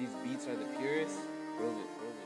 These beats are the purest. Roll it, roll it.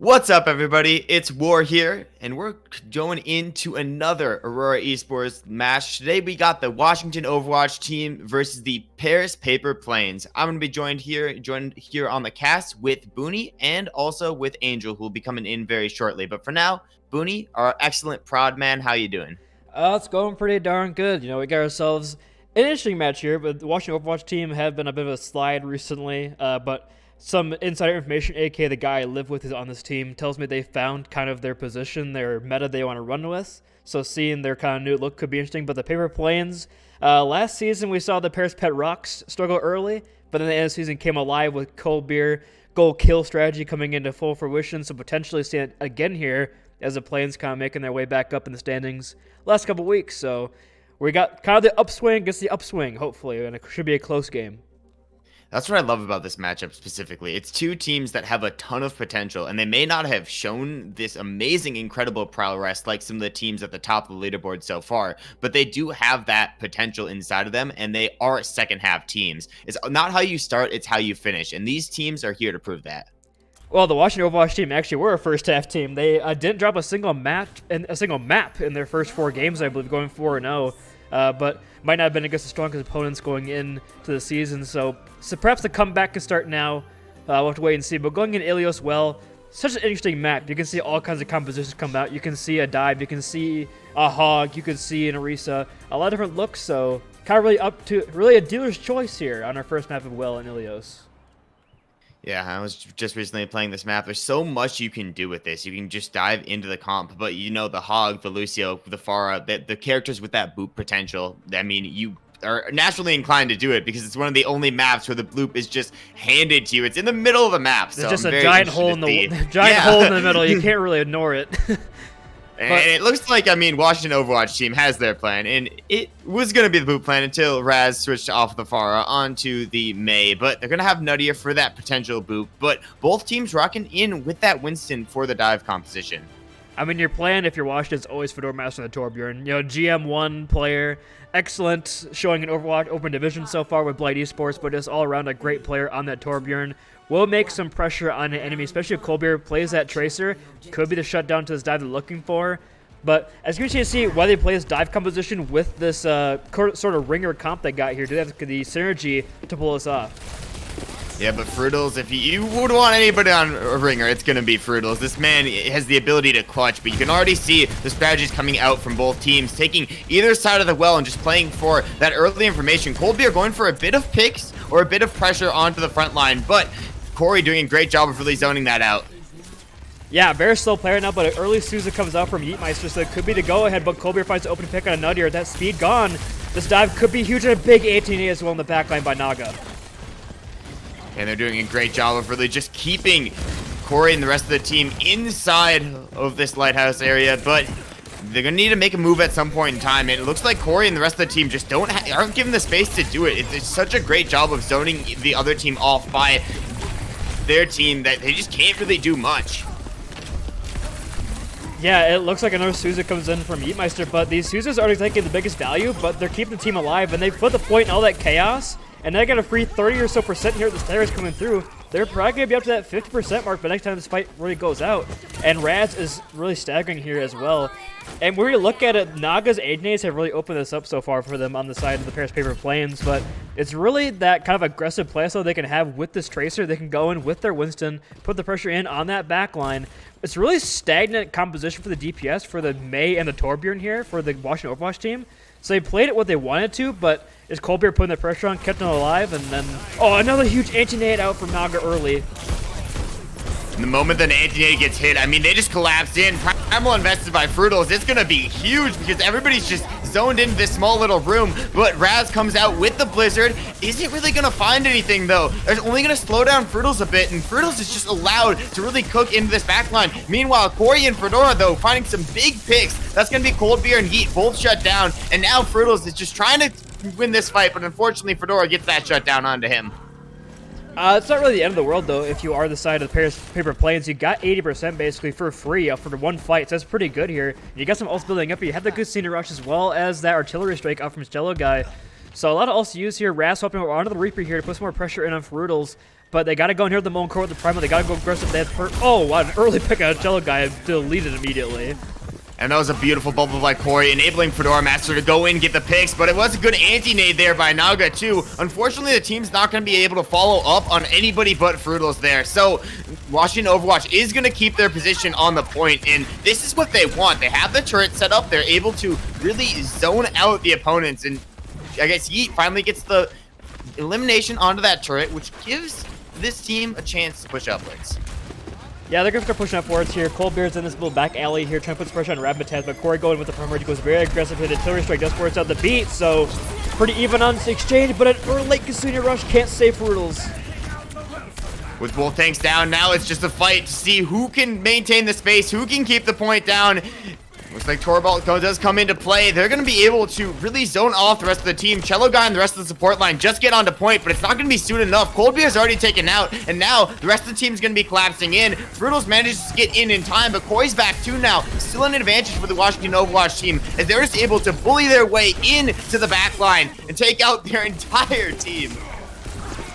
What's up, everybody? It's War here, and we're going into another Aurora Esports match. Today, we got the Washington Overwatch team versus the Paris Paper Planes. I'm going to be joined here on the cast with Booney and also with Angel, who will be coming in very shortly. But for now, Booney, our excellent prod man, how you doing? It's going pretty darn good. We got ourselves an interesting match here, but the Washington Overwatch team have been a bit of a slide recently. But some insider information, aka the guy I live with is on this team, tells me they found kind of their position, their meta they want to run with. So seeing their kind of new look could be interesting. But the Paper Planes, last season we saw the Paris Pet Rocks struggle early, but then the end of the season came alive with cold beer, goal kill strategy coming into full fruition. So potentially see it again here as the Planes kind of making their way back up in the standings last couple weeks. So we got kind of the upswing against the upswing, hopefully, and it should be a close game. That's what I love about this matchup specifically. It's two teams that have a ton of potential, and they may not have shown this amazing, incredible prowess like some of the teams at the top of the leaderboard so far, but they do have that potential inside of them, and they are second half teams. It's not how you start, it's how you finish, and these teams are here to prove that. Well, the Washington Overwatch team actually were a first-half team. They didn't drop a single map in their first 4 games, I believe, going 4-0. But might not have been against the strongest opponents going into the season. So perhaps the comeback can start now. We'll have to wait and see. But going in Ilios, well, such an interesting map. You can see all kinds of compositions come out. You can see a dive. You can see a hog. You can see an Orisa. A lot of different looks. So kind of really a dealer's choice here on our first map of Well in Ilios. Yeah, I was just recently playing this map. There's so much you can do with this. You can just dive into the comp, but the Hog, the Lucio, the Pharah, the characters with that boop potential, I mean, you are naturally inclined to do it because it's one of the only maps where the bloop is just handed to you. It's in the middle of the map. So it's just a giant hole in the middle. You can't really ignore it. And it looks like, Washington Overwatch team has their plan, and it was going to be the boot plan until Raz switched off the Pharah onto the Mei, but they're going to have Nuttier for that potential boot, but both teams rocking in with that Winston for the dive composition. Your plan, if you're Washington, is always Fedora Master and the Torbjorn. GM1 player, excellent, showing an Overwatch Open Division so far with Blight Esports, but just all around a great player on that Torbjorn. Will make some pressure on an enemy, especially if Colbert plays that Tracer. Could be the shutdown to this dive they're looking for. But as you can see, why they play this dive composition with this sort of ringer comp they got here, do they have the synergy to pull this off? Yeah, but Frudels, if you would want anybody on a ringer, it's going to be Frudels. This man has the ability to clutch, but you can already see the strategies coming out from both teams, taking either side of the well and just playing for that early information. Colby going for a bit of picks or a bit of pressure onto the front line, but Corey doing a great job of really zoning that out. Yeah, very slow player now, but an early Souza comes out from Yeetmeister, so it could be the go-ahead, but Colbert finds the open pick on a Nuttier. That speed gone. This dive could be huge and a big 18A as well in the backline by Naga. And they're doing a great job of really just keeping Corey and the rest of the team inside of this lighthouse area, but they're going to need to make a move at some point in time. It looks like Corey and the rest of the team just aren't given the space to do it. It's such a great job of zoning the other team off by their team that they just can't really do much. Yeah, it looks like another Souza comes in from Yeetmeister, but these Souzas aren't taking the biggest value, but they're keeping the team alive, and they put the point in all that chaos, and they got a free 30 or so percent here. The Stairs coming through. They're probably going to be up to that 50% mark by next time this fight really goes out. And Raz is really staggering here as well. And when we look at it, Naga's Agnes have really opened this up so far for them on the side of the Paris Paper Planes, but it's really that kind of aggressive playstyle they can have with this Tracer. They can go in with their Winston, put the pressure in on that back line. It's really stagnant composition for the DPS, for the Mei and the Torbjorn here, for the Washington Overwatch team. So they played it what they wanted to, but is Colbert putting the pressure on, kept them alive, and then, another huge anti-nade out from Naga early. The moment that anti-nade gets hit, they just collapsed in. Primal invested by Frudels. It's going to be huge because everybody's just zoned into this small little room, but Raz comes out with the Blizzard. Isn't really going to find anything, though. There's only going to slow down Frudels a bit, and Frudels is just allowed to really cook into this backline. Meanwhile, Corey and Fedora, though, finding some big picks. That's going to be Cold Beer and Heat both shut down, and now Frudels is just trying to win this fight, but unfortunately, Fedora gets that shut down onto him. It's not really the end of the world, though, if you are the side of the Paris Paper Planes. You got 80% basically for free for the one fight, so that's pretty good here. You got some ults building up. You have the good senior rush as well as that artillery strike out from Jello guy. So a lot of ults used here. Raz hoping onto the Reaper here to put some more pressure in on Frutals. But they got to go in here with the Molten Core with the Primal. They got to go aggressive. Oh, wow, an early pick on Cello guy deleted immediately. And that was a beautiful bubble by Corey, enabling Fedora Master to go in, get the picks, but it was a good anti-nade there by Naga too. Unfortunately, the team's not going to be able to follow up on anybody but Frutals there. So Washington Overwatch is going to keep their position on the point, and this is what they want. They have the turret set up. They're able to really zone out the opponents, and I guess Yeet finally gets the elimination onto that turret, which gives this team a chance to push upwards. Yeah, they're going to start pushing upwards here. Coldbeard's in this little back alley here, trying to put some pressure on Rabbitaz, but Corey going with the perimeter. He goes very aggressive here. The artillery strike does force out the beat, so pretty even on this exchange, but an late Kasunya rush can't save Frutals. With both tanks down, now it's just a fight to see who can maintain the space, who can keep the point down. Looks like Torbolt does come into play. They're going to be able to really zone off the rest of the team. Cello Guy and the rest of the support line just get onto point, but it's not going to be soon enough. Coldbeer's already taken out, and now the rest of the team's going to be collapsing in. Frutals manages to get in time, but Corey's back too now. Still an advantage for the Washington Overwatch team, as they're just able to bully their way into the back line and take out their entire team.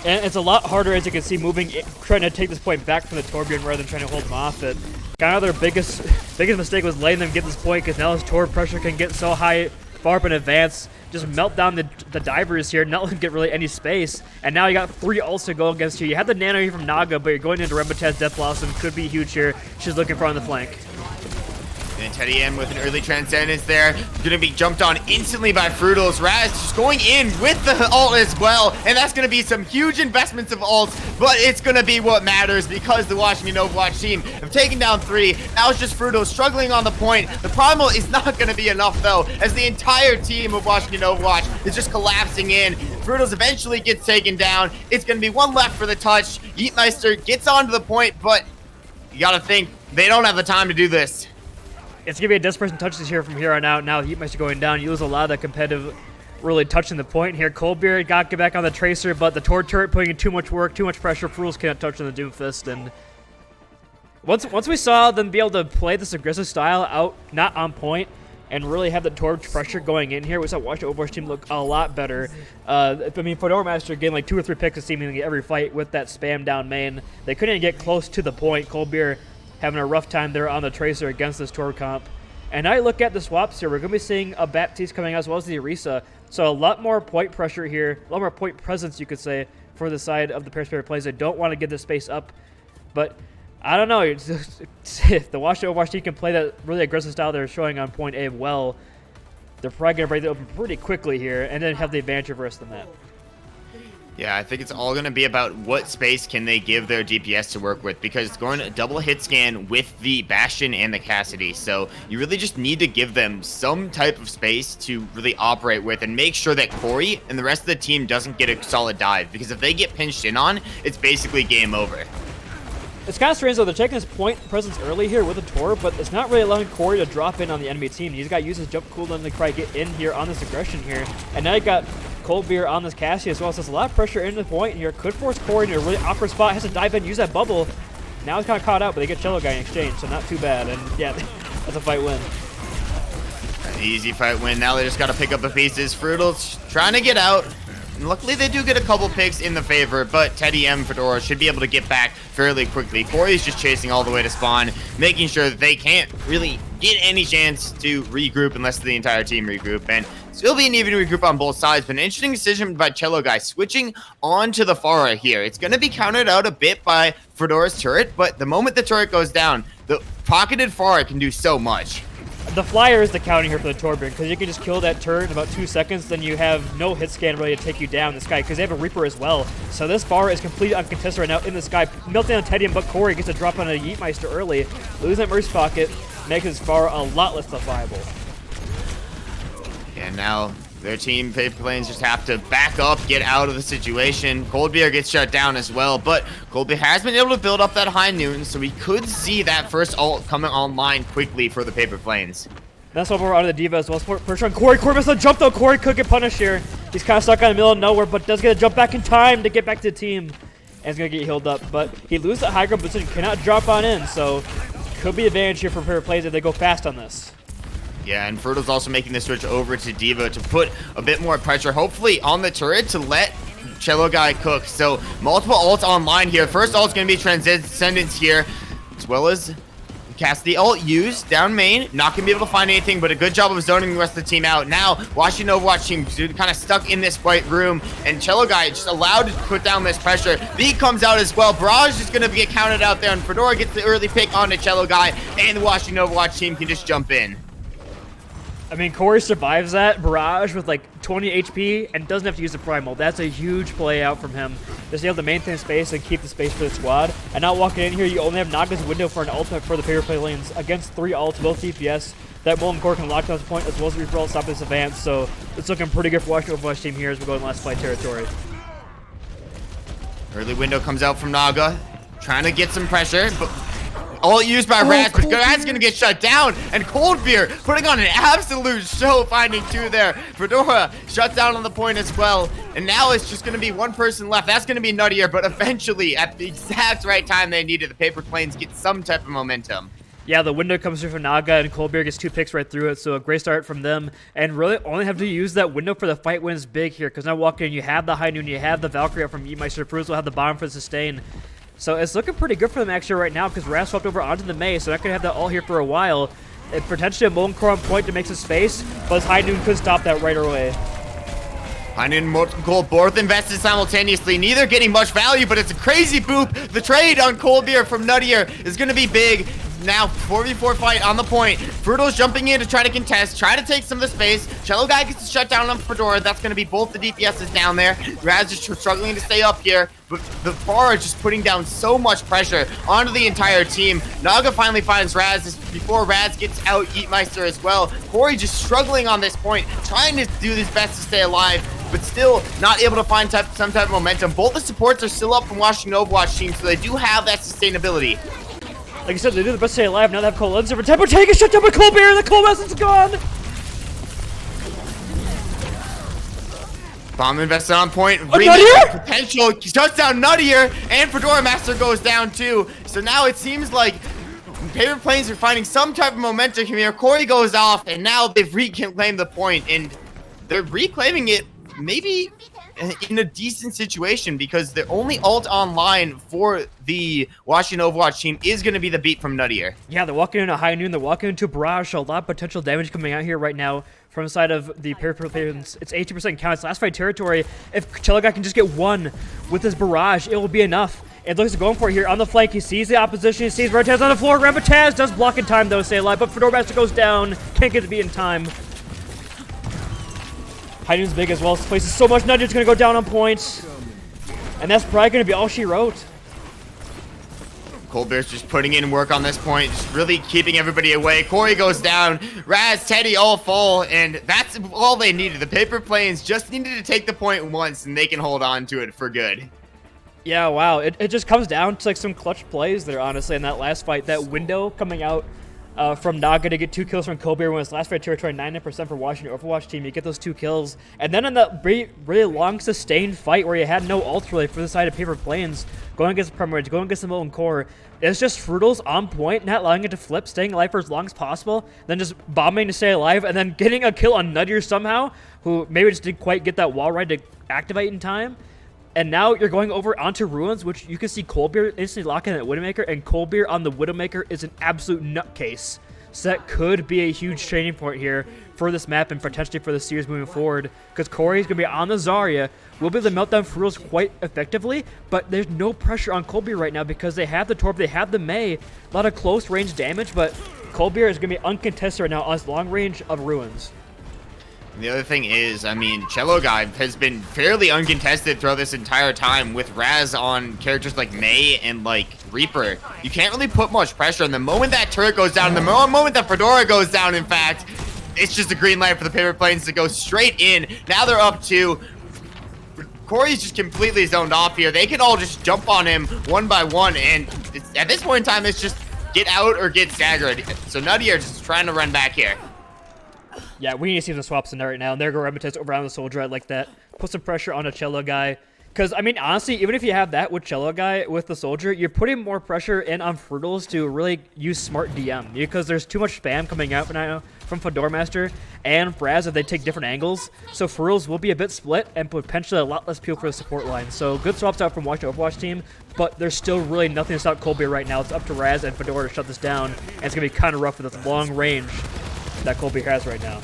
And it's a lot harder, as you can see, trying to take this point back from the Torbjorn rather than trying to hold them off it. Kind of their biggest mistake was letting them get this point, because now his Torb pressure can get so high far up in advance, just melt down the divers here, not let them get really any space. And now you got 3 ults to go against you. You have the nano here from Naga, but you're going into Rebetaz. Death Blossom could be huge here. She's looking for on the flank. And Teddy M with an early transcendence there. Gonna be jumped on instantly by Frutals. Raz just going in with the ult as well. And that's gonna be some huge investments of ults, but it's gonna be what matters, because the Washington Overwatch team have taken down 3. Now it's just Frutals struggling on the point. The Primal is not gonna be enough though, as the entire team of Washington Overwatch is just collapsing in. Frutals eventually gets taken down. It's gonna be 1 left for the touch. Yeetmeister gets onto the point, but you gotta think, they don't have the time to do this. It's going to be a desperation touches here from here on out. Now Yeetmeister going down. You lose a lot of that competitive really touching the point here. Coldbeard got to get back on the Tracer, but the Tor turret putting in too much work, too much pressure. Frutals can't touch on the Doomfist. And once we saw them be able to play this aggressive style out, not on point, and really have the Torb pressure going in here, we saw Washington Overwatch team look a lot better. I mean, Fedora Master getting like 2 or 3 picks seemingly every fight with that spam down main. They couldn't get close to the point. Coldbeard having a rough time there on the Tracer against this Torb comp. And I look at the swaps here, we're going to be seeing a Baptiste coming out as well as the Orisa. So a lot more point pressure here, a lot more point presence, you could say, for the side of the Paris player plays. They don't want to get the space up. But I don't know, if the Washington Overwatch team can play that really aggressive style they're showing on point A well, they're probably going to break it open pretty quickly here and then have the advantage of the rest of the map. Yeah, I think it's all going to be about what space can they give their DPS to work with, because it's going to double hit scan with the Bastion and the Cassidy. So you really just need to give them some type of space to really operate with and make sure that Corey and the rest of the team doesn't get a solid dive, because if they get pinched in on, it's basically game over. It's kind of strange though, they're taking his point presence early here with a Tor, but it's not really allowing Corey to drop in on the enemy team. He's got to use his jump cooldown to try to get in here on this aggression here. And now you got Coldbeer on this Cassie as well, so there's a lot of pressure into the point here. Could force Corey into a really awkward spot, has to dive in, use that bubble. Now he's kind of caught out, but they get Cello Guy in exchange, so not too bad. And yeah, that's a fight win. An easy fight win. Now they just got to pick up the pieces. Frutals trying to get out. And luckily, they do get a couple picks in the favor, but Teddy M Fedora should be able to get back fairly quickly. Corey's just chasing all the way to spawn, making sure that they can't really get any chance to regroup unless the entire team regroup. And still be an even regroup on both sides, but an interesting decision by Cello Guy switching onto the Pharah here. It's going to be countered out a bit by Fedora's turret, but the moment the turret goes down, the pocketed Pharah can do so much. The Flyer is the counter here for the Torbjorn, because you can just kill that turret in about 2 seconds, then you have no hit scan really to take you down this guy, because they have a Reaper as well. So this bar is completely uncontested right now in the sky. Melting on Teddy, but Corey gets a drop on a Yeetmeister early. Losing that Mercy Pocket makes this bar a lot less viable. And now their team paper planes just have to back up, get out of the situation. Coldbeer gets shut down as well, but Coldbeer has been able to build up that high noon, so we could see that first ult coming online quickly for the paper planes. That's over onto the Diva as well. Pressure on Corey. Corey missed a jump though. Corey could get punished here. He's kind of stuck on the middle of nowhere, but does get a jump back in time to get back to the team. And he's going to get healed up, but he loses the high ground position, cannot drop on in, so could be advantage here for paper plays if they go fast on this. Yeah, and Frutal's also making the switch over to Diva to put a bit more pressure, hopefully on the turret, to let Cello Guy cook. So multiple ults online here. First ult's going to be Transcendence here, as well as Cassidy ult used down main. Not going to be able to find anything, but a good job of zoning the rest of the team out. Now, Washington Overwatch team kind of stuck in this white room, and Cello Guy just allowed to put down this pressure. V comes out as well. Barrage is going to get counted out there, and Fedora gets the early pick onto Cello Guy, and the Washington Overwatch team can just jump in. I mean, Corey survives that Barrage with like 20 HP and doesn't have to use the Primal. That's a huge play out from him. Just able to maintain space and keep the space for the squad. And now walking in here, you only have Naga's window for an ultimate for the paper play lanes against 3 ults, both DPS. That Molten Core can lock down this point as well as reroll, stop this advance. So it's looking pretty good for Washington Overwatch team here as we go in last fight territory. Early window comes out from Naga, trying to get some pressure, but all used by Raz, but Rad's gonna get shut down, and Cold Beer putting on an absolute show, finding 2 there. Fedora shuts down on the point as well, and now it's just gonna be 1 person left. That's gonna be Nuttier, but eventually, at the exact right time they needed, the paper planes get some type of momentum. Yeah, the window comes through from Naga, and Coldbeer gets 2 picks right through it, so a great start from them. And really only have to use that window for the fight wins big here, because now walking in, you have the High Noon, you have the Valkyrie up from Eatmeister, Fruz will have the bomb for the sustain. So it's looking pretty good for them actually right now, because Raz swapped over onto the Mei, so they're not going to have that all here for a while. And potentially a Molten Core on point to make some space, but his High Noon could stop that right away. High Noon and Molten Core both invested simultaneously, neither getting much value, but it's a crazy boop. The trade on Cold Beer from Nuttier is going to be big. Now 4v4 fight on the point. Frutal's jumping in to try to contest, try to take some of the space. Cello Guy gets to shut down on Fedora. That's going to be both the DPSs down there. Raz just struggling to stay up here, but the bar is just putting down so much pressure onto the entire team. Naga finally finds Raz before Raz gets out Eatmeister as well. Corey just struggling on this point, trying to do his best to stay alive, but still not able to find some type of momentum. Both the supports are still up from Washington Overwatch team, so they do have that sustainability. Like I said, they do the best to stay alive. Now they have Cole Lenzer for tempo. Take a shut down by Colbert. The Cole Message is gone. Bomb invested on point. Nuttier? Potential touchdown Nuttier, and Fedora Master goes down too. So now it seems like paper planes are finding some type of momentum here. Corey goes off, and now they've reclaimed the point, and they're reclaiming it maybe in a decent situation, because the only ult online for the Washington Overwatch team is going to be the beat from Nuttier. Yeah, they're walking into High Noon, they're walking into Barrage, so a lot of potential damage coming out here right now from the side of the paper players. It's 80% count. It's last fight territory. If Cello Guy can just get 1 with his Barrage, it will be enough. It looks like going for it here on the flank. He sees the opposition. He sees Rotaz on the floor. Rampataz does block in time, though, stay alive, but Fedora Master goes down. Can't get the beat in time. High Noon's big as well. This place is so much. Nudger's going to go down on points. And that's probably going to be all she wrote. Colbert's just putting in work on this point, just really keeping everybody away. Corey goes down. Raz, Teddy all fall, and that's all they needed. The paper planes just needed to take the point once, and they can hold on to it for good. Yeah, wow. It just comes down to like some clutch plays there, honestly, in that last fight. That window coming out from Naga to get 2 kills from Colbert when his last fight territory, 99% for Washington Overwatch team. You get those 2 kills. And then in that really long, sustained fight where you had no ults really for the side of paper planes, going against the Primary, going against the Molten Core, it's just Frutal's on point, not allowing it to flip, staying alive for as long as possible, then just bombing to stay alive, and then getting a kill on Nuttier somehow, who maybe just didn't quite get that wall ride to activate in time. And now you're going over onto Ruins, which you can see Coldbeer instantly lock in at Widowmaker, and Coldbeer on the Widowmaker is an absolute nutcase. So that could be a huge training point here for this map and potentially for the series moving forward, because Corey's going to be on the Zarya, will be able to melt down Frutals quite effectively, but there's no pressure on Coldbeer right now because they have the Torp, they have the Mei, a lot of close range damage, but Coldbeer is going to be uncontested right now on his long range of Ruins. The other thing is, I mean, Cello Guy has been fairly uncontested throughout this entire time with Raz on characters like Mei and like Reaper. You can't really put much pressure, and the moment that turret goes down, the moment that Fedora goes down, in fact, it's just a green light for the paper planes to go straight in. Now they're up 2. Corey's just completely zoned off here. They can all just jump on him one by one, and at this point in time, it's just get out or get staggered. So Nuttier just trying to run back here. Yeah, we need to see some swaps in there right now. And there go Rabbitez over on the Soldier. I like that. Put some pressure on a Cello Guy. Because, I mean, honestly, even if you have that with Cello Guy, with the Soldier, you're putting more pressure in on Frutals to really use smart DM. Because there's too much spam coming out now from Fedora Master and Fraz if they take different angles. So Frutals will be a bit split and potentially a lot less appeal for the support line. So good swaps out from Washington Overwatch team, but there's still really nothing to stop Coldbeer right now. It's up to Raz and Fedora to shut this down, and it's going to be kind of rough with this long range that Coldbeer has right now.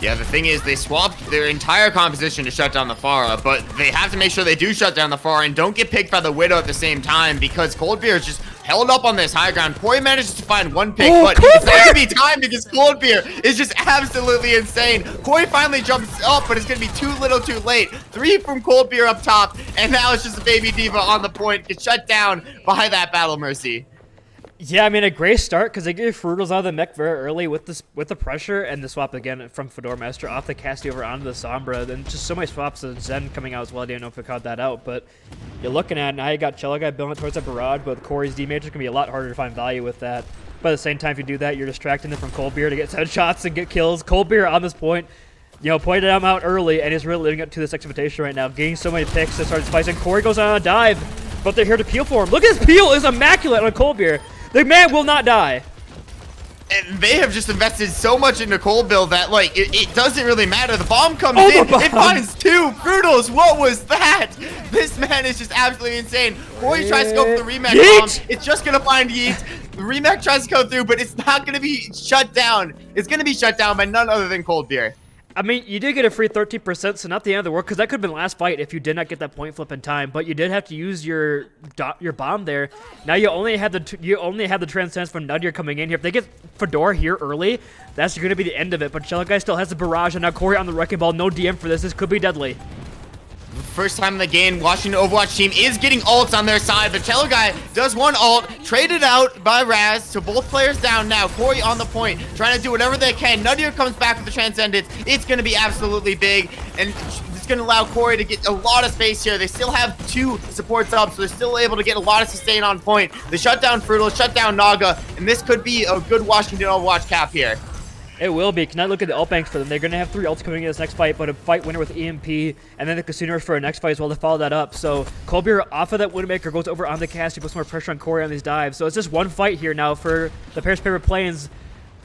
Yeah, the thing is, they swapped their entire composition to shut down the Pharah, but they have to make sure they do shut down the Pharah and don't get picked by the Widow at the same time because Coldbeer is just held up on this high ground. Corey manages to find one pick, but it's not going to be time because Coldbeer is just absolutely insane. Corey finally jumps up, but it's going to be too little too late. 3 from Coldbeer up top, and now it's just a Baby Diva on the point, gets shut down by that Battle Mercy. Yeah, I mean, a great start because they get Frutals out of the mech very early with the pressure and the swap again from Fedora Master off the Cassie over onto the Sombra. Then just so many swaps of Zen coming out as well. I didn't know if we caught that out, but you're looking at now you got Cello Guy building towards that barrage, but with Corey's D-Major, it's going to be a lot harder to find value with that. But at the same time, if you do that, you're distracting them from Coldbeer to get headshots and get kills. Coldbeer on this point, you know, pointed him out early and is really living up to this expectation right now, getting so many picks and started spicing. Corey goes on a dive, but they're here to peel for him. Look at his peel is immaculate on Coldbeer. The man will not die. And they have just invested so much into Coldbeer that, like, it doesn't really matter. The bomb comes in, it finds 2 Frutals. What was that? This man is just absolutely insane. Corey tries to go for the remake bomb. It's just going to find Yeet. The remake tries to go through, but it's not going to be shut down. It's going to be shut down by none other than Coldbeer. I mean, you did get a free 13%, so not the end of the world, because that could have been last fight if you did not get that point flip in time. But you did have to use your bomb there. Now you only had the transcendence from Nudyr coming in here. If they get Fedora here early, that's going to be the end of it. But Cello Guy still has the barrage, and now Corey on the wrecking ball. No DM for this. This could be deadly. First time in the game, Washington Overwatch team is getting ults on their side, but Cello Guy does one ult, traded out by Raz, so both players down now. Corey on the point, trying to do whatever they can. Nudyr comes back with the Transcendence. It's going to be absolutely big, and it's going to allow Corey to get a lot of space here. They still have 2 supports up, so they're still able to get a lot of sustain on point. They shut down Frutal, shut down Naga, and this could be a good Washington Overwatch cap here. It will be. Can I look at the ult banks for them? They're going to have 3 ults coming in this next fight, but a fight winner with EMP, and then the Casino Rush for a next fight as well to follow that up. So Coldbeer off of that Widowmaker goes over on the cast. He puts more pressure on Corey on these dives. So it's just one fight here now for the Paris Paper Plains.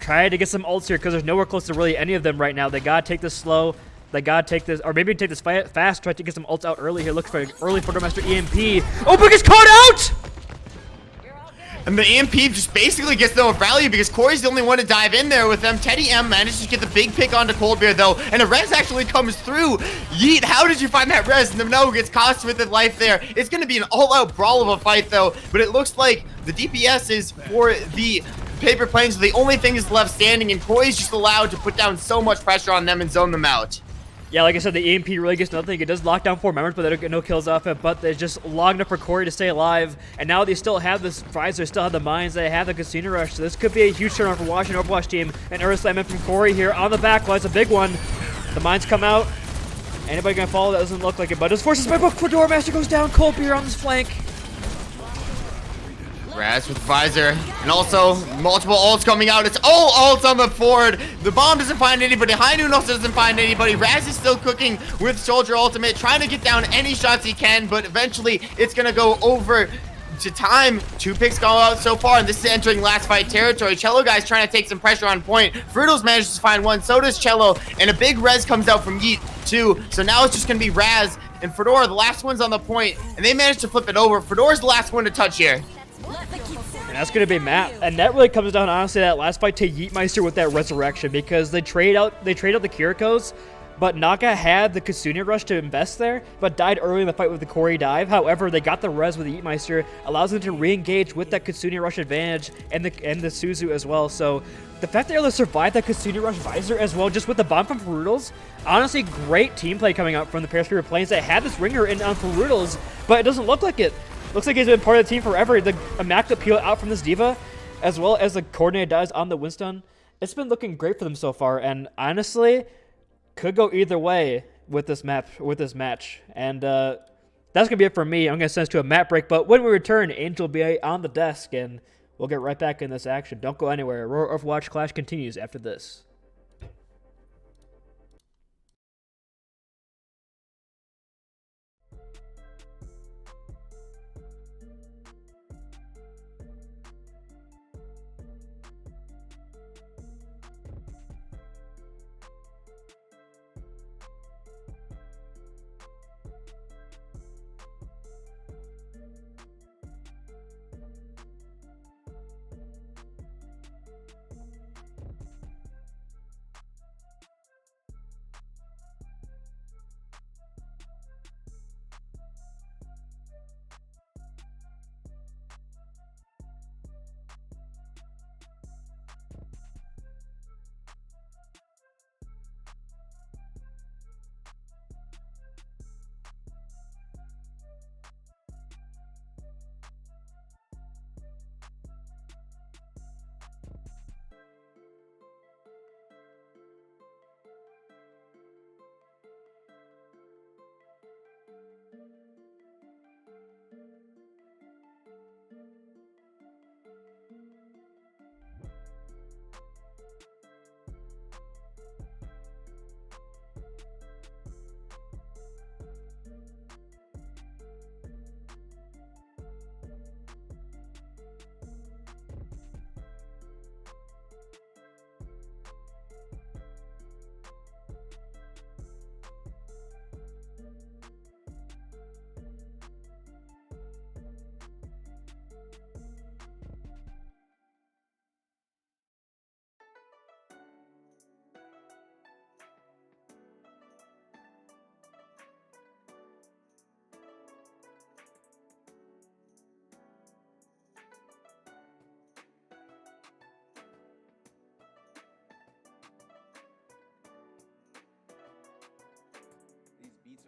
Try to get some ults here because there's nowhere close to really any of them right now. They got to take this slow. They got to take this, or maybe take this fight fast. Try to get some ults out early here. Look for an early Fedora Master EMP. Oh, but gets caught out! And the EMP just basically gets no value because Corey's the only one to dive in there with them. Teddy M manages to get the big pick onto Coldbeer though, and a res actually comes through. Yeet, how did you find that res? No, gets cost with his life there. It's going to be an all-out brawl of a fight though, but it looks like the DPS is for the Paper Planes. So the only thing is left standing, and Corey's just allowed to put down so much pressure on them and zone them out. Yeah, like I said, the EMP really gets nothing. It does lock down 4 members, but they don't get no kills off it. But they're just long enough for Corey to stay alive. And now they still have this Pfizer, still have the mines, they have the Casino Rush. So this could be a huge turnover for Washington Overwatch team. And Earth Slam in from Corey here on the back line. It's a big one. The mines come out. Anybody gonna follow? That doesn't look like it. But his forces by book. Fedora Master goes down. Coldbeer on this flank. Raz with Visor, and also multiple ults coming out. It's all ults on the board. The bomb doesn't find anybody. High Noon also doesn't find anybody. Raz is still cooking with Soldier Ultimate, trying to get down any shots he can, but eventually it's going to go over to time. 2 picks go out so far, and this is entering last fight territory. Cello Guy's trying to take some pressure on point. Frutals manages to find one, so does Cello, and a big res comes out from Yeet too. So now it's just going to be Raz and Fedora, the last one's on the point, and they managed to flip it over. Fedora's the last one to touch here. And that's going to be Matt. And that really comes down, honestly, that last fight to Yeetmeister with that Resurrection, because they trade out the Kirikos, but Naka had the Kasuna Rush to invest there, but died early in the fight with the Corey dive. However, they got the res with the Yeetmeister, allows them to re-engage with that Kasuna Rush advantage and the Suzu as well. So the fact they're able to survive that Kasuna Rush Visor as well, just with the bomb from Frutals, honestly, great team play coming out from the Paris Paper Plains. They had this ringer in on Frutals, but it doesn't look like it. Looks like he's been part of the team forever. The immaculate peel out from this D.Va, as well as the coordinated dives on the Winston. It's been looking great for them so far, and honestly, could go either way with this match. And that's gonna be it for me. I'm gonna send us to a map break, but when we return, Angel will be on the desk, and we'll get right back in this action. Don't go anywhere. Aurora Overwatch Clash continues after this.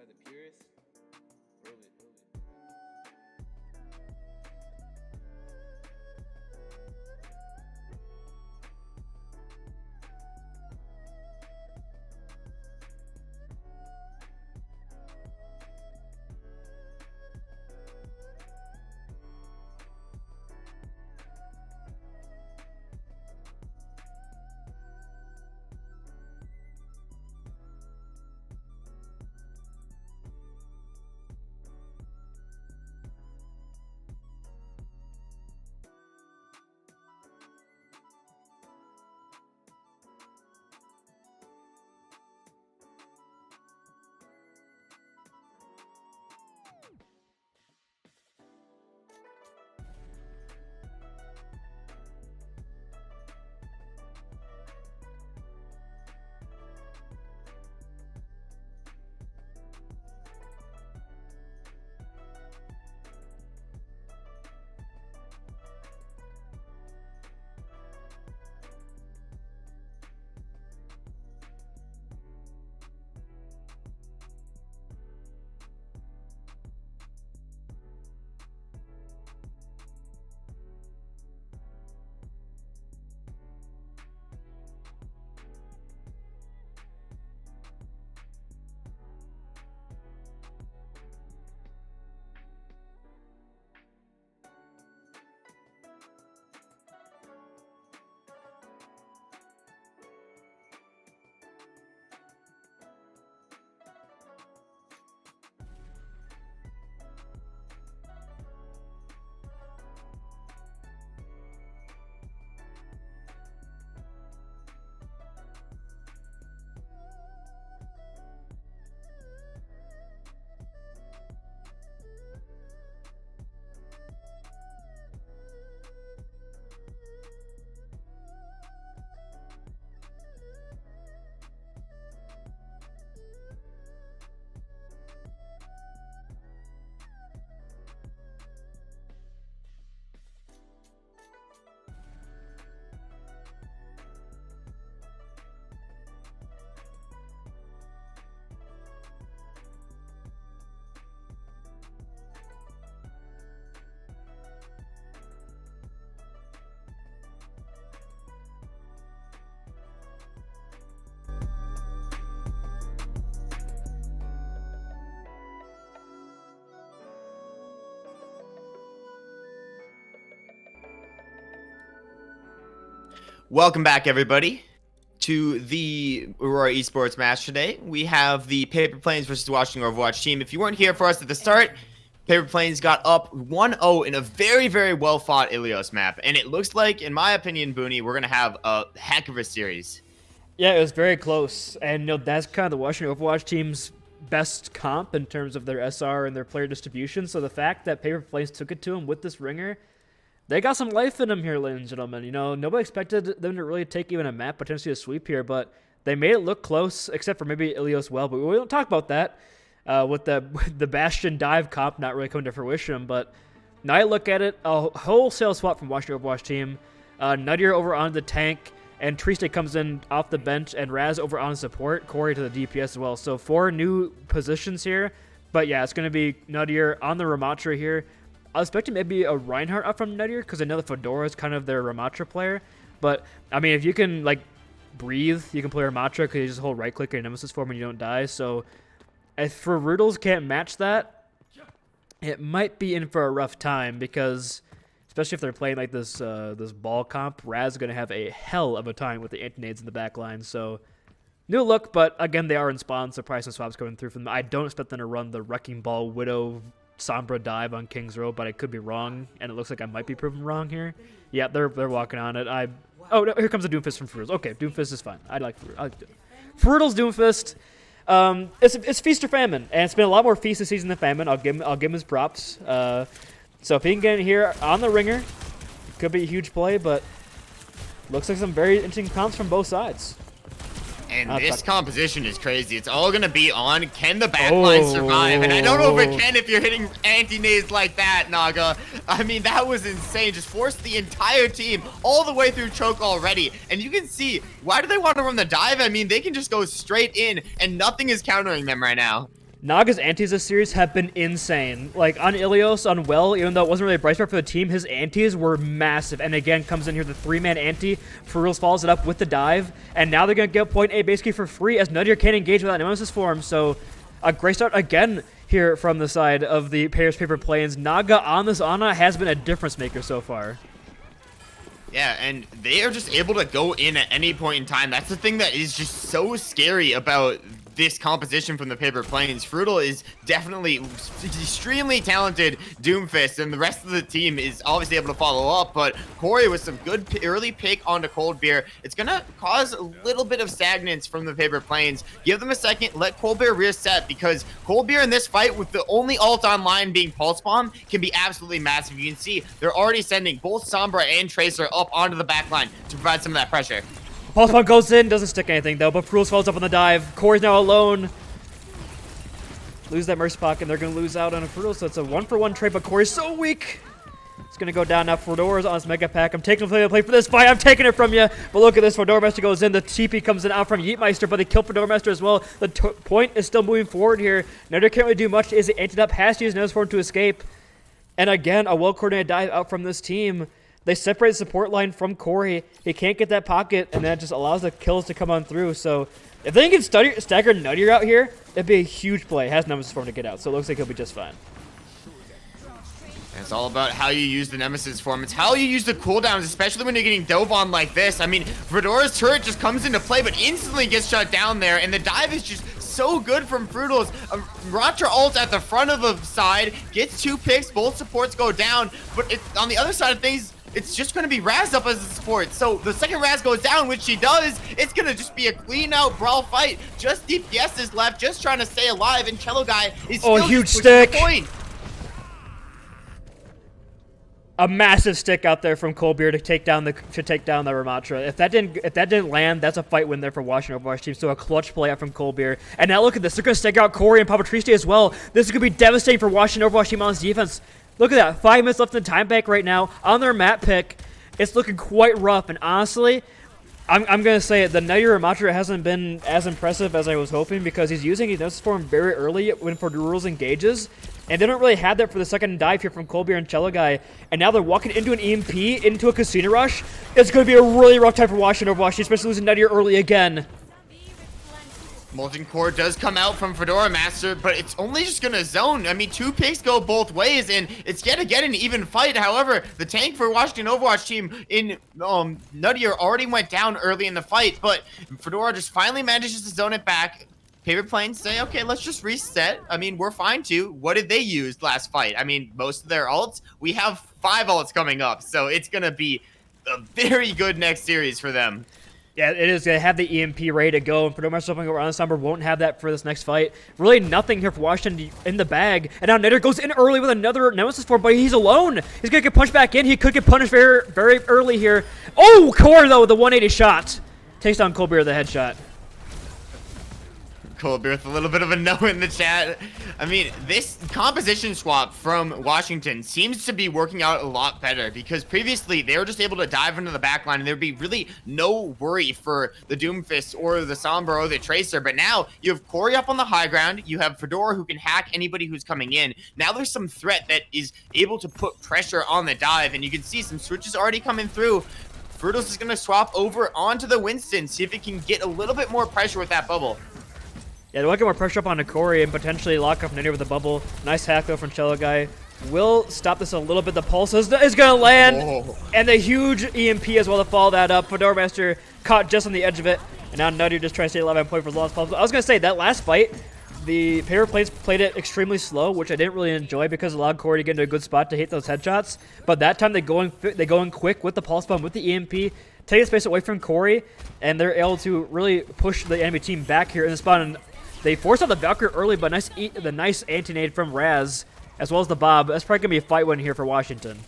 are the purest. Roll it, roll it. Welcome back, everybody, to the Aurora Esports match today. We have the Paper Planes versus Washington Overwatch team. If you weren't here for us at the start, Paper Planes got up 1-0 in a very, very well-fought Ilios map. And it looks like, in my opinion, Booney, we're going to have a heck of a series. Yeah, it was very close. And that's kind of the Washington Overwatch team's best comp in terms of their SR and their player distribution. So the fact that Paper Planes took it to him with this ringer, they got some life in them here, ladies and gentlemen. Nobody expected them to really take even a map, potentially a sweep here, but they made it look close, except for maybe Ilios well, but we don't talk about that with the Bastion dive comp not really coming to fruition. But now I look at it, a wholesale swap from Washington Overwatch team. Nuttier over onto the tank, and Triste comes in off the bench, and Raz over on support, Corey to the DPS as well. So 4 new positions here, but yeah, it's going to be Nuttier on the Ramatra here. I was expecting maybe a Reinhardt up from Nuttier because I know the Fedora is kind of their Ramatra player. But, I mean, if you can, breathe, you can play Ramatra because you just hold right-click your Nemesis form and you don't die. So, if Ferrudals can't match that, it might be in for a rough time because, especially if they're playing this this ball comp, Raz is going to have a hell of a time with the anti-nades in the back line. So, new look, but again, they are in spawn, so price and swaps coming through from them. I don't expect them to run the Wrecking Ball Widow Sombra dive on King's Row, but I could be wrong, and it looks like I might be proven wrong here. Yeah, they're walking on it. Oh, no, here comes a Doomfist from Ferrudals. Okay, Doomfist is fine. I like Ferrudals Doomfist. It's feast or famine, and it's been a lot more feast this season than famine. I'll give him his props. So if he can get in here on the ringer, could be a huge play, but looks like some very interesting comps from both sides. And this composition is crazy. It's all going to be on, can the backline survive? And I don't know if it can if you're hitting anti-nades like that, Naga. I mean, that was insane. Just forced the entire team all the way through choke already. And you can see, why do they want to run the dive? I mean, they can just go straight in, and nothing is countering them right now. Naga's antis this series have been insane. Like, on Ilios, on Well, even though it wasn't really a bright spot for the team, his antis were massive. And again, comes in here the 3-man anti. Ferals follows it up with the dive. And now they're going to get point A basically for free as Nudier can't engage without Nemesis form. So, a great start again here from the side of the Paris Paper Plains. Naga on this Ana has been a difference maker so far. Yeah, and they are just able to go in at any point in time. That's the thing that is just so scary about this composition from the Paper Plains. Frutal is definitely extremely talented Doomfist, and the rest of the team is obviously able to follow up, but Corey with some good early pick onto Cold Beer. It's gonna cause a little bit of stagnance from the Paper Plains. Give them a second, let Cold Beer reset, because Cold Beer in this fight with the only ult online being Pulse Bomb can be absolutely massive. You can see they're already sending both Sombra and Tracer up onto the backline to provide some of that pressure. Pulse Bomb goes in, doesn't stick anything though, but Fruals follows up on the dive. Corey's now alone. Lose that Mercy Pocket, and they're going to lose out on a Frutal, so it's a 1-for-1 trade, but Corey's so weak. It's going to go down now. Fedora's on his Mega Pack. I'm taking the play for this fight. I'm taking it from you. But look at this. Fedora Master goes in. The TP comes in out from Yeetmeister, but they kill Fedora Master as well. The point is still moving forward here. Nutter can't really do much. Is it anted up? Has to use Nose Form to escape. And again, a well-coordinated dive out from this team. They separate the support line from Corey. He can't get that pocket, and that just allows the kills to come on through. So if they can stagger Nuttier out here, it'd be a huge play. Has Nemesis form to get out, so it looks like he'll be just fine. It's all about how you use the Nemesis form. It's how you use the cooldowns, especially when you're getting dove on like this. I mean, Fedora's turret just comes into play, but instantly gets shut down there, and the dive is just so good from Frutals. Ratra ult at the front of the side, gets 2 picks, both supports go down, but on the other side of things, it's just going to be Raz up as a support. So the second Raz goes down, which she does, it's going to just be a clean out brawl fight. Just DPS is left, just trying to stay alive, and Cello Guy is still huge pushing stick. the point. A massive stick out there from Colbeer to take down the Ramatra. If that didn't land, that's a fight win there for Washington Overwatch team. So a clutch play out from Colbeer. And now look at this. They're going to stick out Corey and Papa Triste as well. This is going to be devastating for Washington Overwatch team on this defense. Look at that. 5 minutes left in the time bank right now on their map pick. It's looking quite rough. And honestly, I'm going to say it. The Nuttier Ramatra hasn't been as impressive as I was hoping, because he's using his Nexus form very early when Fedora's engages. And they don't really have that for the second dive here from Colbeer and Cello Guy. And now they're walking into an EMP, into a Casino Rush. It's going to be a really rough time for Washington Overwatch, especially losing Nuttier early again. Molten Core does come out from Fedora Master, but it's only just going to zone. I mean, 2 picks go both ways, and it's yet again an even fight. However, the tank for Washington Overwatch team in Nuttier already went down early in the fight, but Fedora just finally manages to zone it back. Paper Plains say, okay, let's just reset. I mean, we're fine too. What did they use last fight? I mean, most of their ults. We have 5 ults coming up, so it's going to be a very good next series for them. Yeah, it is going to have the EMP ready to go, and Fedora Master over on this number won't have that for this next fight. Really nothing here for Washington in the bag. And now Nitter goes in early with another Nemesis form, but he's alone. He's going to get punched back in. He could get punished very, very early here. Oh, Core, though, with the 180 shot. Takes down Colbeer with a headshot. Colbeer with a little bit of a no in the chat. I mean, this composition swap from Washington seems to be working out a lot better, because previously they were just able to dive into the backline and there'd be really no worry for the Doomfist or the Sombra or the Tracer. But now you have Corey up on the high ground. You have Fedora who can hack anybody who's coming in. Now there's some threat that is able to put pressure on the dive, and you can see some switches already coming through. Frutos is going to swap over onto the Winston, see if it can get a little bit more pressure with that bubble. Yeah, they want to get more pressure up on Corey and potentially lock up Nitter with a bubble. Nice hack though from Cello Guy. Will stop this a little bit. The pulse is going to land. Whoa. And the huge EMP as well to follow that up. Fedora Master caught just on the edge of it. And now Nutter just trying to stay alive and point for as long as possible. I was going to say, that last fight, the Paper Plains played it extremely slow, which I didn't really enjoy because it allowed Corey to get into a good spot to hit those headshots. But that time they go in quick with the pulse bomb, with the EMP, take the space away from Corey, and they're able to really push the enemy team back here in the spot. And they forced out the Valkyrie early, but the nice anti-nade from Raz, as well as the Bob. That's probably going to be a fight win here for Washington.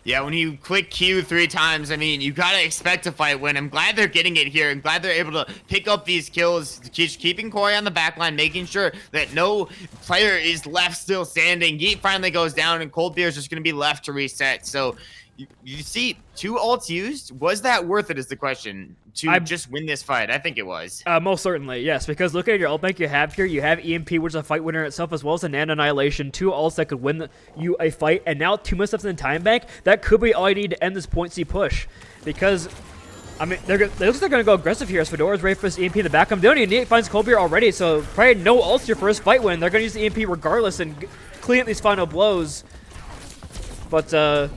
Yeah, when you click Q 3 times, I mean, you got to expect a fight win. I'm glad they're getting it here. I'm glad they're able to pick up these kills, keeping Corey on the back line, making sure that no player is left still standing. Yeet finally goes down, and Cold Beer is just going to be left to reset. So You see, 2 ults used. Was that worth it is the question to just win this fight? I think it was. Most certainly, yes, because look at your ult bank you have here. You have EMP, which is a fight winner itself, as well as a Nano Annihilation. 2 ults that could win you a fight, and now 2 minutes left in the time bank. That could be all you need to end this point C push. Because, I mean, it looks like they're going to go aggressive here as Fedora's ready for this EMP in the back. They don't even need it, finds Cold Beer already, so probably no ults your first fight win. They're going to use the EMP regardless and clean up these final blows. But,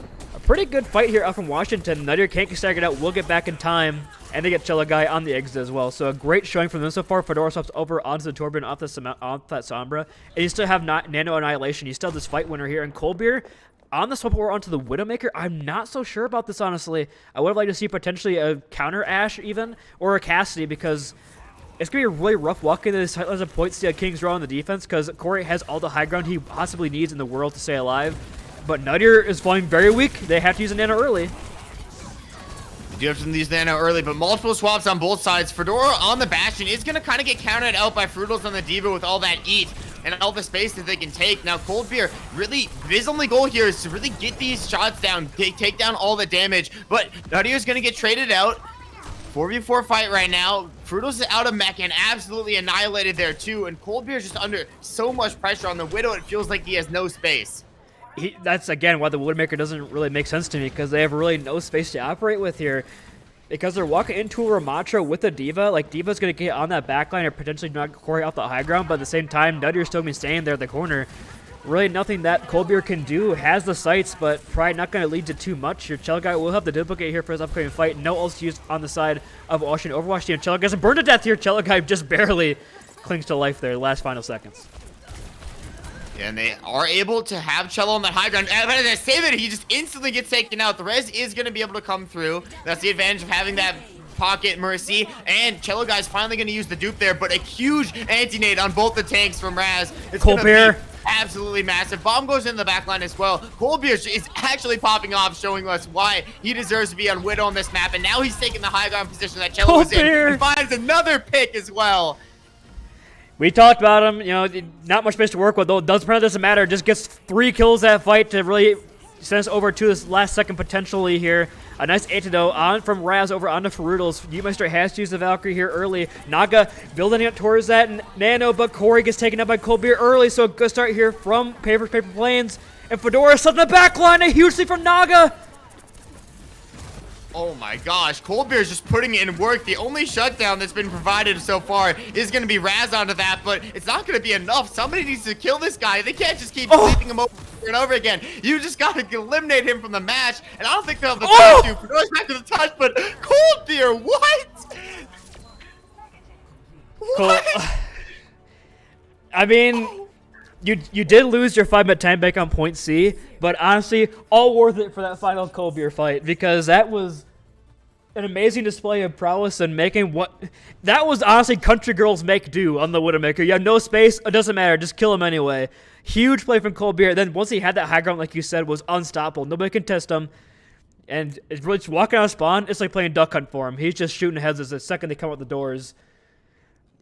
pretty good fight here out from Washington. Nutter can't get staggered out. We'll get back in time. And they get Cello Guy on the exit as well. So a great showing from them so far. Fedora swaps over onto the Torbjorn off that Sombra. And you still have Nano Annihilation. You still have this fight winner here. And Coldbeer on the swap over onto the Widowmaker. I'm not so sure about this, honestly. I would have liked to see potentially a counter Ashe even. Or a Cassidy, because it's going to be a really rough walk into this as a point steal King's Row on the defense. Because Corey has all the high ground he possibly needs in the world to stay alive. But Nutter is falling very weak. They have to use a Nano early. You do have to use Nano early, but multiple swaps on both sides. Fedora on the Bastion is going to kind of get counted out by Frutals on the Diva with all that eat and all the space that they can take. Now, Cold Beer, really, his only goal here is to really get these shots down, take down all the damage. But Nutter is going to get traded out. 4v4 fight right now. Frutals is out of mech and absolutely annihilated there too. And Cold Beer is just under so much pressure on the Widow, it feels like he has no space. That's, again, why the Widowmaker doesn't really make sense to me, because they have really no space to operate with here. Because they're walking into a Ramatra with a Diva. Like, Diva's going to get on that backline or potentially knock Corey off the high ground, but at the same time, Nutter's still going to be staying there at the corner. Really nothing that Coldbeer can do. Has the sights, but probably not going to lead to too much. Your Cello Guy will have the duplicate here for his upcoming fight. No ults used on the side of Washington Overwatch team. Cello Guy's burned to death here. Cello Guy just barely clings to life there the last final seconds. And they are able to have Cello on the high ground. And as I say that, he just instantly gets taken out. The res is going to be able to come through. That's the advantage of having that pocket Mercy. And Cello Guy's finally going to use the dupe there. But a huge anti-nade on both the tanks from Raz. It's going to be absolutely massive. Bomb goes in the back line as well. Coldbeer is actually popping off, showing us why he deserves to be on Widow on this map. And now he's taking the high ground position that Cello was in. And finds another pick as well. We talked about him, you know, not much space to work with, though. Doesn't matter. Just gets 3 kills that fight to really send us over to this last second potentially here. A nice antidote on from Raz over onto Ferutals. Umeister has to use the Valkyrie here early. Naga building up towards that Nano, but Corey gets taken up by Coldbeer early, so a good start here from Paper Plains. And Fedora slipped in the back line, a huge lead from Naga. Oh my gosh, Coldbeer is just putting in work. The only shutdown that's been provided so far is going to be Raz onto that, but it's not going to be enough. Somebody needs to kill this guy. They can't just keep sleeping him over and over again. You just got to eliminate him from the match, and I don't think they'll have the time to. Fedora's back to the touch, but Coldbeer, what? What? I mean, you did lose your 5-minute time back on point C, but honestly, all worth it for that final Coldbeer fight, because that was an amazing display of prowess and making what... That was honestly country girls make do on the Widowmaker. You have no space, it doesn't matter, just kill him anyway. Huge play from Coldbeer. Then once he had that high ground, like you said, was unstoppable. Nobody can test him. And it's really just walking out of spawn, it's like playing Duck Hunt for him. He's just shooting heads as the second they come out the doors.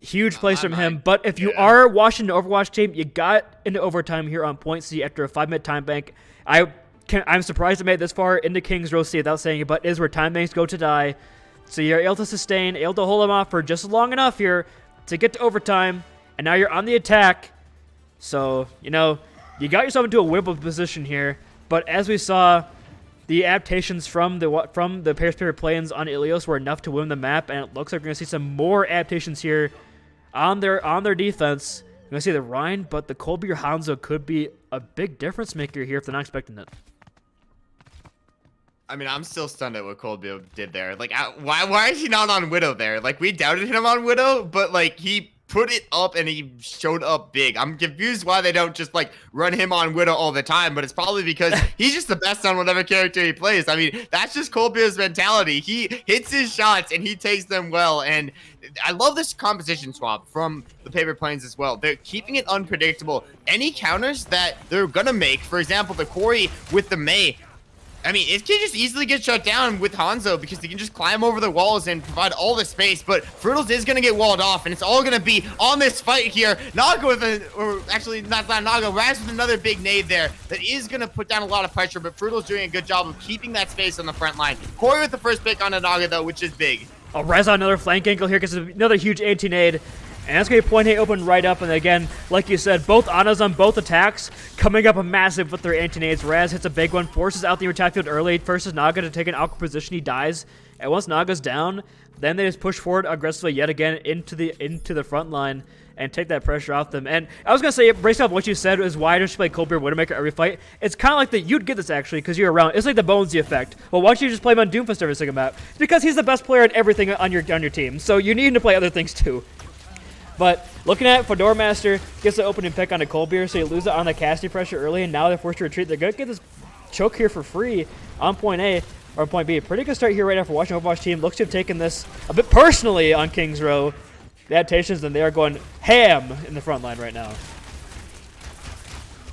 Huge plays from him, but if you are Washington Overwatch team, you got into overtime here on point C after a 5-minute time bank. I'm surprised they made it this far into King's Row C without saying it, but it is where time banks go to die. So you're able to sustain, able to hold them off for just long enough here to get to overtime, and now you're on the attack. So, you know, you got yourself into a winnable position here, but as we saw, the adaptations from the Paper Plains on Ilios were enough to win the map, and it looks like we're going to see some more adaptations here on their defense. You're going to see the Rhine, but the Coldbeer Hanzo could be a big difference maker here if they're not expecting it. I mean, I'm still stunned at what Coldbeer did there. Like, why is he not on Widow there? Like, we doubted him on Widow, but, like, he put it up and he showed up big. I'm confused why they don't just, like, run him on Widow all the time, but it's probably because he's just the best on whatever character he plays. I mean, that's just Coldbeer's mentality. He hits his shots and he takes them well, and I love this composition swap from the Paper Plains as well. They're keeping it unpredictable. Any counters that they're gonna make, for example, the Corey with the Mei, I mean, it can just easily get shut down with Hanzo because he can just climb over the walls and provide all the space. But Fruitles is going to get walled off, and it's all going to be on this fight here. Naga with or actually not Naga, Raz with another big nade there that is going to put down a lot of pressure. But Fruitles doing a good job of keeping that space on the front line. Corey with the first pick on a Naga though, which is big. Oh, Raz on another flank angle here because another huge anti-nade. And that's going to be point A open right up. And again, like you said, both Anas on both attacks coming up a massive with their anti-nades. Raz hits a big one, forces out the attack field early, forces Naga to take an awkward position. He dies. And once Naga's down, then they just push forward aggressively yet again into the front line and take that pressure off them. And I was going to say, based off what you said, is why don't you play Coldbeer Widowmaker every fight? It's kind of like that you'd get this actually because you're around. It's like the Bonesy effect. Well, why don't you just play him on Doomfist every single map? It's because he's the best player at everything on your team. So you need him to play other things too. But looking at Fedora Master, gets the opening pick on a Coldbeer, so you lose it on the casting pressure early, and now they're forced to retreat. They're going to get this choke here for free on point A, or point B. Pretty good start here right after watching Overwatch team. Looks to have taken this a bit personally on Kings Row. The adaptations, and they are going ham in the front line right now.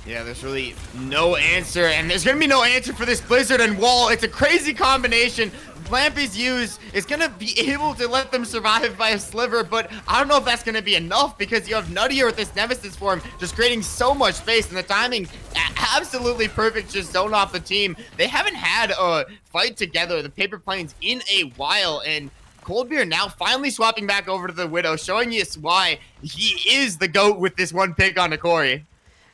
Yeah, there's really no answer, and there's going to be no answer for this Blizzard and Wall. It's a crazy combination. Lampy's use is going to be able to let them survive by a sliver, but I don't know if that's going to be enough because you have Nuttier with this Nemesis form just creating so much space, and the timing absolutely perfect, just zone off the team. They haven't had a fight together, the Paper Planes, in a while, and Coldbeer now finally swapping back over to the Widow, showing you why he is the GOAT with this one pick on Corey.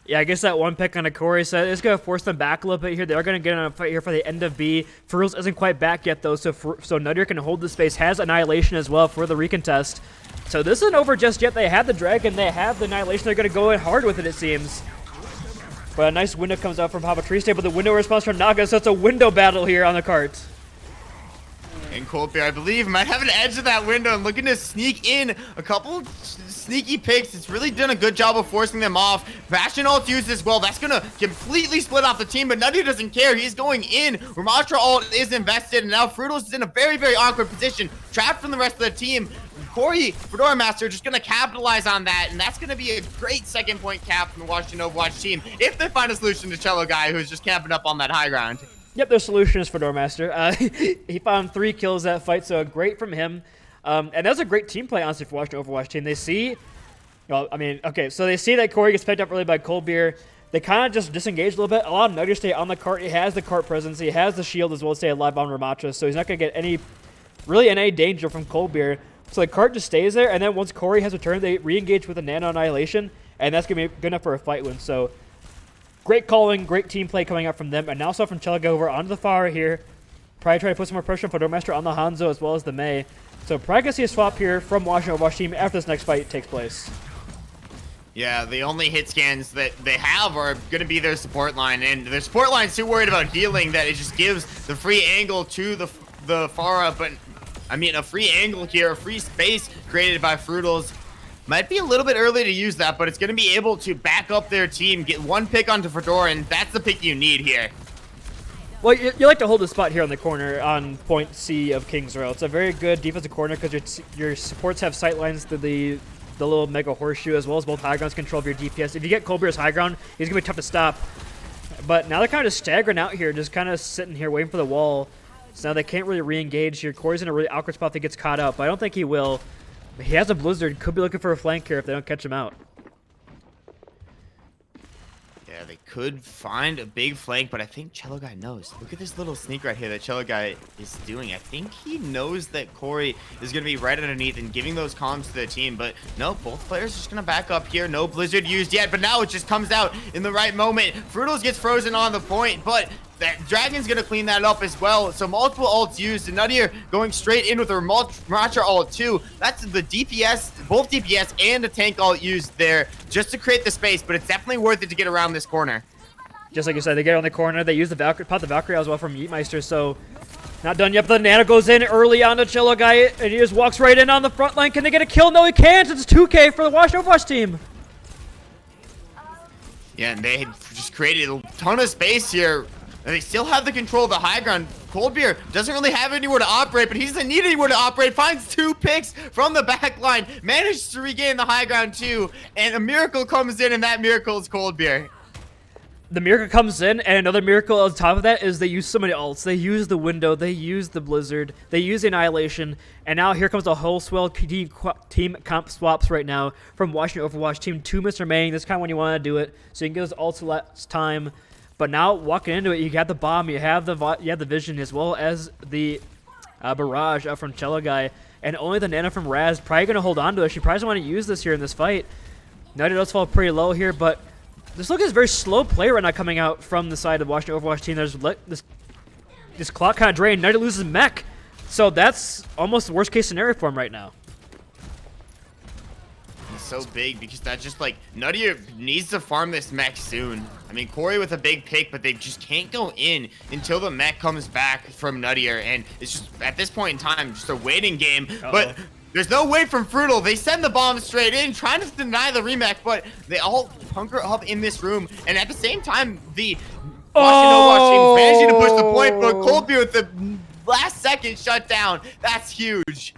Yeah, I guess that one pick on a Corey set is going to force them back a little bit here. They are going to get on a fight here for the end of B. Furls isn't quite back yet, though, so Nuttier can hold the space. Has Annihilation as well for the recontest. So this isn't over just yet. They have the Dragon. They have the Annihilation. They're going to go in hard with it, it seems. But a nice window comes out from Papa Triste, but the window response from Naga, so it's a window battle here on the cart. And Coldbeer, I believe, might have an edge of that window and looking to sneak in a couple sneaky picks. It's really done a good job of forcing them off. Bastion ult used as well. That's going to completely split off the team, but Nutty doesn't care. He's going in. Ramatra ult is invested, and now Fruitles is in a very, very awkward position, trapped from the rest of the team. Corey, Fedora Master, just going to capitalize on that, and that's going to be a great second point cap from the Washington Overwatch team if they find a solution to Cello Guy, who's just camping up on that high ground. Yep, their solution is Fedora Master. He found 3 kills that fight, so great from him. And that was a great team play, honestly, for Washington Overwatch team. They see, well, I mean, okay, so they see that Corey gets picked up early by Coldbeer. They kind of just disengage a little bit. Allow Nuttier to stay on the cart. He has the cart presence. He has the shield as well to stay alive on Ramatra, so he's not going to get any danger from Coldbeer. So the cart just stays there, and then once Corey has returned, they re-engage with a Nano Annihilation, and that's going to be good enough for a fight win. So great calling, great team play coming out from them, and now so from Chelaga over onto the far here. Probably try to put some more pressure on Fedora Master on the Hanzo as well as the Mei. So probably gonna see a swap here from Washington Overwatch team after this next fight takes place. Yeah, the only hit scans that they have are going to be their support line, and their support line's too worried about healing that it just gives the free angle to the Pharah, but I mean a free angle here, a free space created by Fruitles. Might be a little bit early to use that, but it's going to be able to back up their team, get one pick onto Fedora, and that's the pick you need here. Well, you like to hold the spot here on the corner on point C of Kings Row. It's a very good defensive corner because your supports have sight lines to the little mega horseshoe as well as both high grounds control of your DPS. If you get Coldbeer's high ground, he's going to be tough to stop. But now they're kind of just staggering out here, just kind of sitting here waiting for the wall. So now they can't really re-engage here. Corey's in a really awkward spot if he gets caught up, but I don't think he will. He has a Blizzard, could be looking for a flank here if they don't catch him out. Yeah, they could find a big flank, but I think Cello Guy knows. Look at this little sneak right here that Cello Guy is doing. I think he knows that Corey is going to be right underneath and giving those comms to the team, but no, both players are just going to back up here. No Blizzard used yet, but now it just comes out in the right moment. Fruitles gets frozen on the point, but that Dragon's going to clean that up as well. So multiple ults used, and Nuttier going straight in with a Ramatra ult too. That's the DPS, both DPS and a tank ult used there just to create the space, but it's definitely worth it to get around this corner. Just like you said, they get on the corner. They use the Valkyrie, pop the Valkyrie as well from Yeetmeister, so not done yet, but the Nano goes in early on the Cello Guy, and he just walks right in on the front line. Can they get a kill? No, he can't. It's 2K for the Washington Overwatch team. Yeah, and they just created a ton of space here. And they still have the control of the high ground. Coldbeer doesn't really have anywhere to operate, but he doesn't need anywhere to operate. Finds 2 picks from the back line. Manages to regain the high ground too. And a miracle comes in, and that miracle is Coldbeer. the miracle comes in, and another miracle on top of that is they use so many ults. They use the window, they use the blizzard, they use the annihilation, and now here comes a whole swell team comp swaps right now from Washington Overwatch. Team 2 minutes remaining. This is kind of when you want to do it, so you can get those ults last time. But now walking into it, you got the bomb, you have the vision, as well as the barrage up from Cello Guy, and only the Nana from Raz probably gonna hold on to it. She probably doesn't want to use this here in this fight. Nutty does fall pretty low here, but this look is very slow play right now coming out from the side of the Washington Overwatch team. There's this clock kind of drained. Nutty loses mech, so that's almost the worst case scenario for him right now. It's so big because that's just like Nutty needs to farm this mech soon. I mean, Corey with a big pick, but they just can't go in until the mech comes back from Nuttier, and it's just at this point in time just a waiting game. But there's no way from Frutal. They send the bomb straight in, trying to deny the remech, but they all hunker up in this room. And at the same time, the Washington Overwatch team is managing to push the point, but Coldbeer with the last second shut down. That's huge.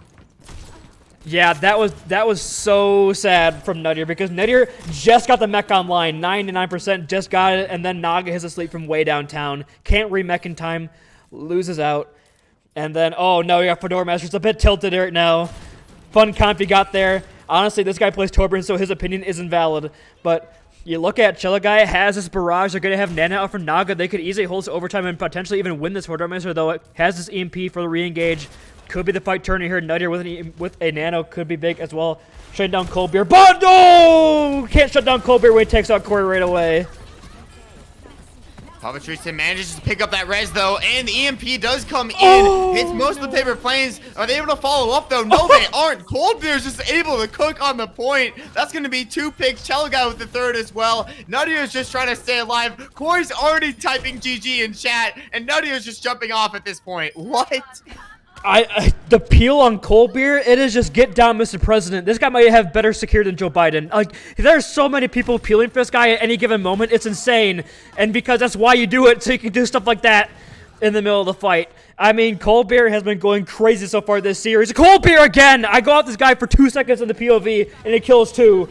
Yeah, that was so sad from Nuttier, because Nuttier just got the mech online, 99%, just got it, and then Naga hits a sleep from way downtown. Can't remech in time, loses out. And then, oh no, you got Fedora Master. It's a bit tilted right now. Fun comp he got there. Honestly, this guy plays Torbjorn, so his opinion is invalid. But you look at Cello Guy has this barrage. They're going to have Nana out for Naga. They could easily hold this overtime and potentially even win this Fedora Master, though it has this EMP for the re-engage. Could be the fight turning here. Nuttier with a nano could be big as well. Shutting down Coldbeer. Bondo! Can't shut down Coldbeer when he takes out Corey right away. Papa Tristan manages to pick up that res though, and the EMP does come in. Hits most of the paper planes. Are they able to follow up though? No, they aren't. Coldbeer's just able to cook on the point. That's going to be 2 picks. Cello Guy with the 3rd as well. Nuttier's just trying to stay alive. Corey's already typing GG in chat, and Nuttier's just jumping off at this point. What? The peel on Coldbeer, it is just get down, Mr. President. This guy might have better security than Joe Biden. Like, there's so many people peeling for this guy at any given moment. It's insane. And because that's why you do it, so you can do stuff like that in the middle of the fight. I mean, Coldbeer has been going crazy so far this series. Coldbeer again! I go out this guy for 2 seconds in the POV, and he kills 2.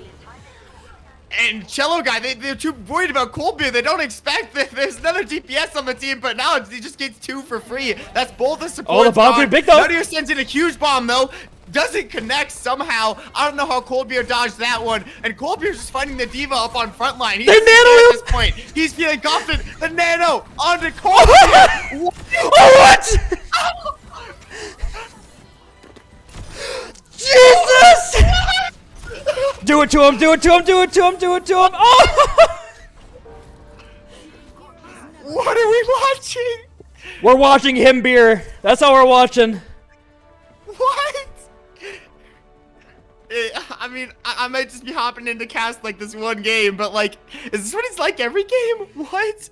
And Cello Guy, they're too worried about Coldbeer. They don't expect that there's another DPS on the team, but now he just gets 2 for free. That's both the support. Oh, the bomb pretty big though. Nuttier sends in a huge bomb though. Doesn't connect somehow. I don't know how Coldbeer dodged that one. And Coldbeer's just fighting the diva up on front line. He's at this point. He's feeling confident. The nano onto Coldbeer. Oh, what? Jesus! Do it to him, do it to him, do it to him, do it to him. Oh! What are we watching? We're watching him beer. That's all we're watching. What? I mean, I might just be hopping into cast like this one game, but like, is this what it's like every game? What?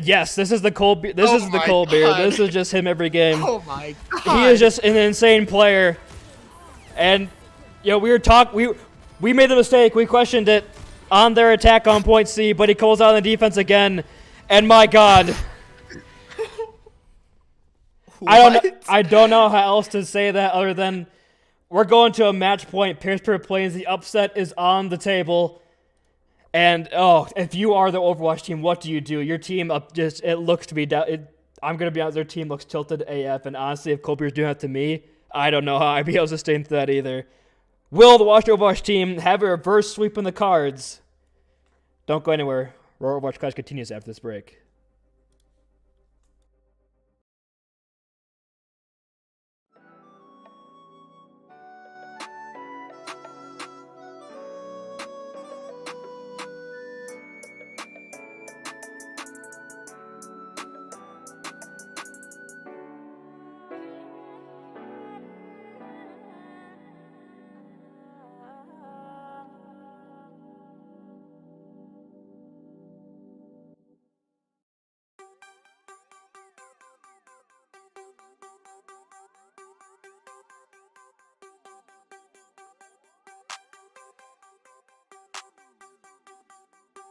Yes, this is the cold beer. This is the cold beer. This is just him every game. Oh my god. He is just an insane player. And you know, we made the mistake. We questioned it on their attack on point C, but he calls out on the defense again. And my god. I don't know how else to say that other than we're going to a match point. Pierce Plains, the upset is on the table. And oh, if you are the Overwatch team, what do? Your team it looks to be down. I'm gonna be honest, their team looks tilted AF, and honestly, if Coldbeer's doing that to me, I don't know how I'd be able to sustain through that either. Will the Washington Overwatch team have a reverse sweep in the cards? Don't go anywhere. Aurora Overwatch Clash continues after this break.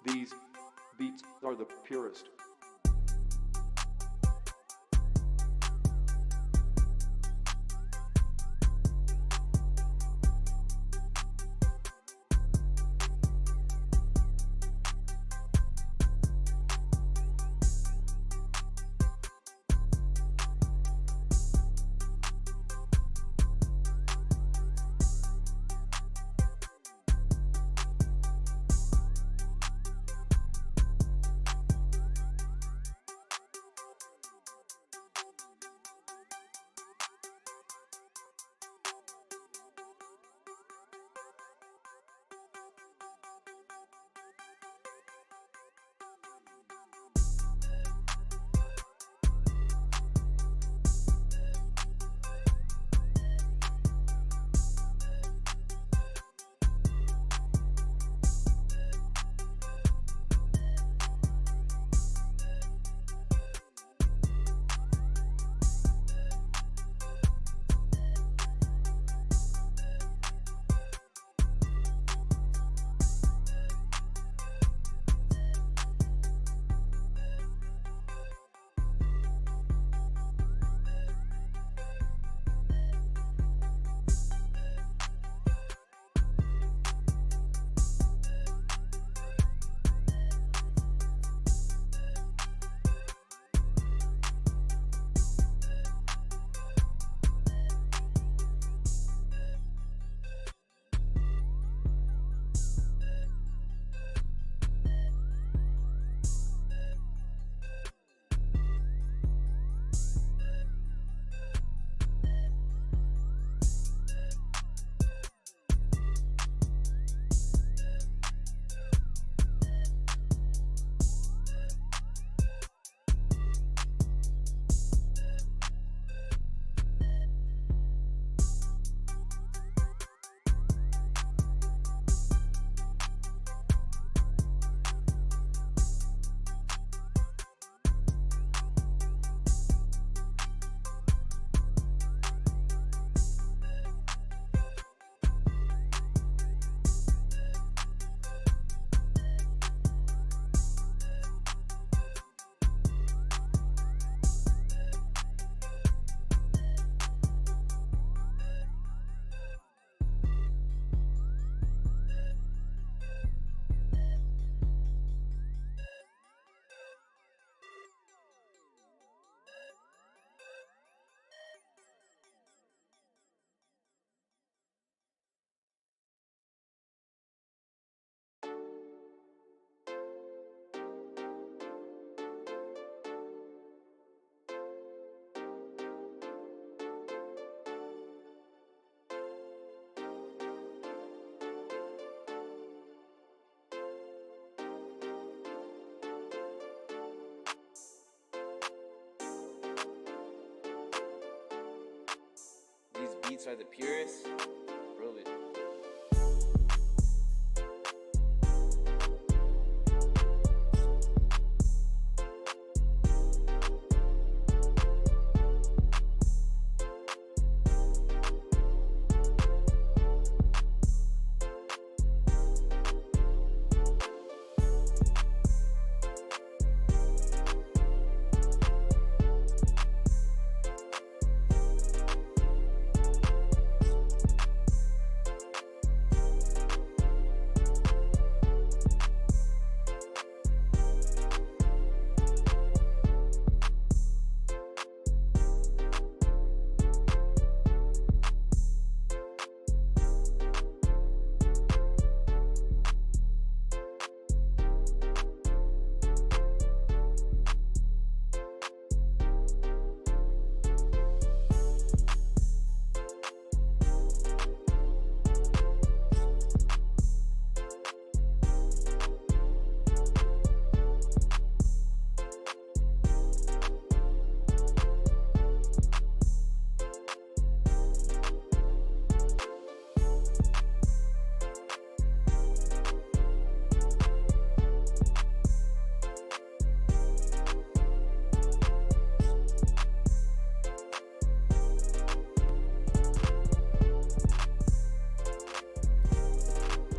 These beats are the purest. beats are the purest. Prove it.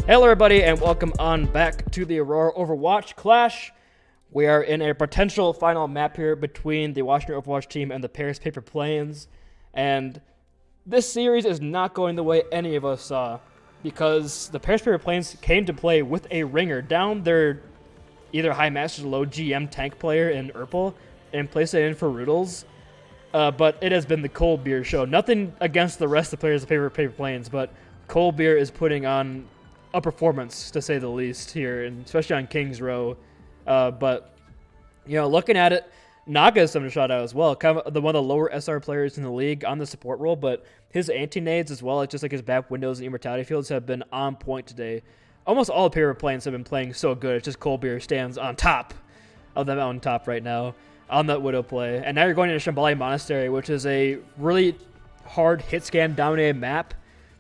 Hello everybody and welcome on back to the Aurora Overwatch Clash. We are in a potential final map here between the Washington Overwatch team and the Paris Paper Plains. And this series is not going the way any of us saw, because the Paris Paper Plains came to play with a ringer down their either high master or low GM tank player in Urpel and placed it in for Roodles. But it has been the Cold Beer show. Nothing against the rest of the players of Paper Plains, but Cold Beer is putting on a performance, to say the least, here, and especially on King's Row. But, you know, looking at it, Naga is something to shout out as well. Kind of one of the lower SR players in the league on the support role, but his anti-nades as well, like just like his back windows and immortality fields, have been on point today. Almost all the Paper Plains have been playing so good. It's just Cold Beer stands on top of the mountaintop right now on that Widow play. And now you're going into Shambhala Monastery, which is a really hard hit scan dominated map.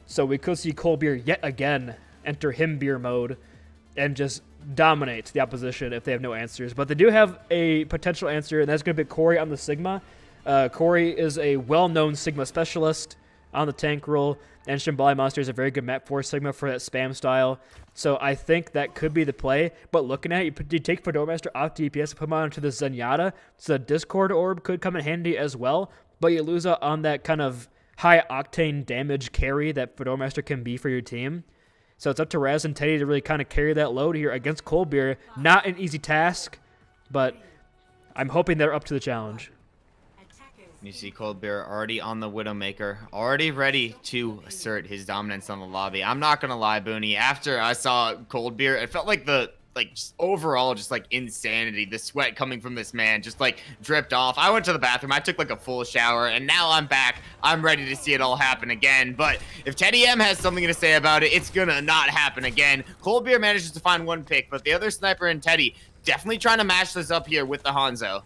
So we could see Cold Beer yet again enter him beer mode and just dominate the opposition if they have no answers. But they do have a potential answer, and that's going to be Corey on the Sigma. Corey is a well-known Sigma specialist on the tank role, and Shambhala Monster is a very good map for Sigma for that spam style. So I think that could be the play. But looking at it, you take Fedora Master off DPS and put him onto the Zenyatta, so the Discord Orb could come in handy as well, but you lose out on that kind of high-octane damage carry that Fedora Master can be for your team. So it's up to Raz and Teddy to really kind of carry that load here against Cold Beer. Not an easy task, but I'm hoping they're up to the challenge. You see Cold Beer already on the Widowmaker, already ready to assert his dominance on the lobby. I'm not gonna lie, Booney. After I saw Cold Beer, it felt like just overall just like insanity. The sweat coming from this man just like dripped off. I went to the bathroom, I took like a full shower, and now I'm back. I'm ready to see it all happen again. But if Teddy M has something to say about it, it's gonna not happen again. Cold Beer manages to find one pick, but the other sniper and Teddy definitely trying to mash this up here with the Hanzo.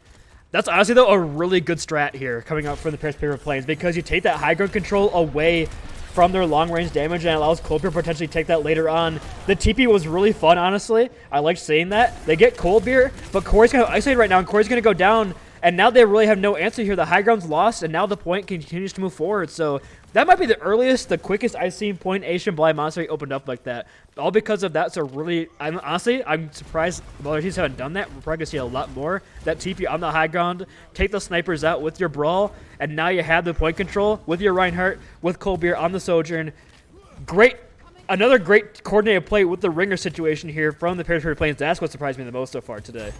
That's honestly, though, a really good strat here coming out from the Paris Paper Plains, because you take that high ground control away from their long-range damage and allows Cold Beer to potentially take that later on. The TP was really fun, honestly. I liked seeing that. They get Cold Beer, but Corey's kind of isolated right now, and Corey's going to go down, and now they really have no answer here. The high ground's lost, and now the point continues to move forward. So that might be the earliest, the quickest I've seen point Asian Blind Monster opened up like that. All because of that. So really, I'm surprised other teams haven't done that. We're probably going to see a lot more. That TP on the high ground, take the snipers out with your Brawl, and now you have the point control with your Reinhardt, with Cold Beer on the Sojourn. Another great coordinated play with the ringer situation here from the Paris Paper Plains. That's what surprised me the most so far today.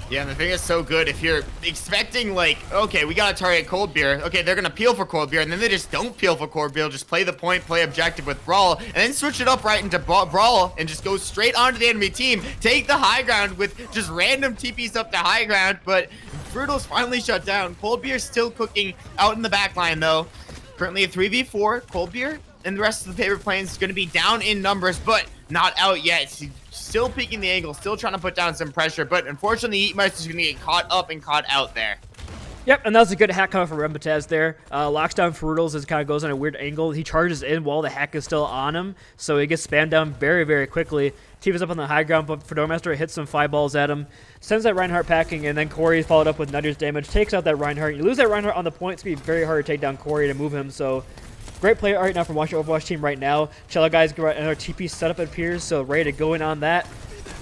Yeah, and the thing is so good, if you're expecting, like, okay, we got to target Cold Beer. Okay, they're going to peel for Cold Beer, and then they just don't peel for Cold Beer. Just play the point, play objective with Brawl, and then switch it up right into Brawl and just go straight onto the enemy team. Take the high ground with just random TPs up to high ground, but Brutal's finally shut down. Cold Beer still cooking out in the back line, though. Currently a 3v4. Cold Beer and the rest of the Paper Plains is going to be down in numbers, but not out yet. Still peeking the angle, still trying to put down some pressure, but unfortunately, Heatmeister's going to get caught up and caught out there. Yep, and that was a good hack coming from Rembataz there. Locks down Fruitles as it kind of goes on a weird angle. He charges in while the hack is still on him, so he gets spammed down very, very quickly. Team is up on the high ground, but Fedora Master hits some fireballs at him, sends that Reinhardt packing, and then Corey is followed up with Nutter's damage, takes out that Reinhardt. You lose that Reinhardt on the point, it's going to be very hard to take down Corey to move him, so great play right now from Washington Overwatch team right now. Cello guys got another TP setup, it appears, so ready to go in on that.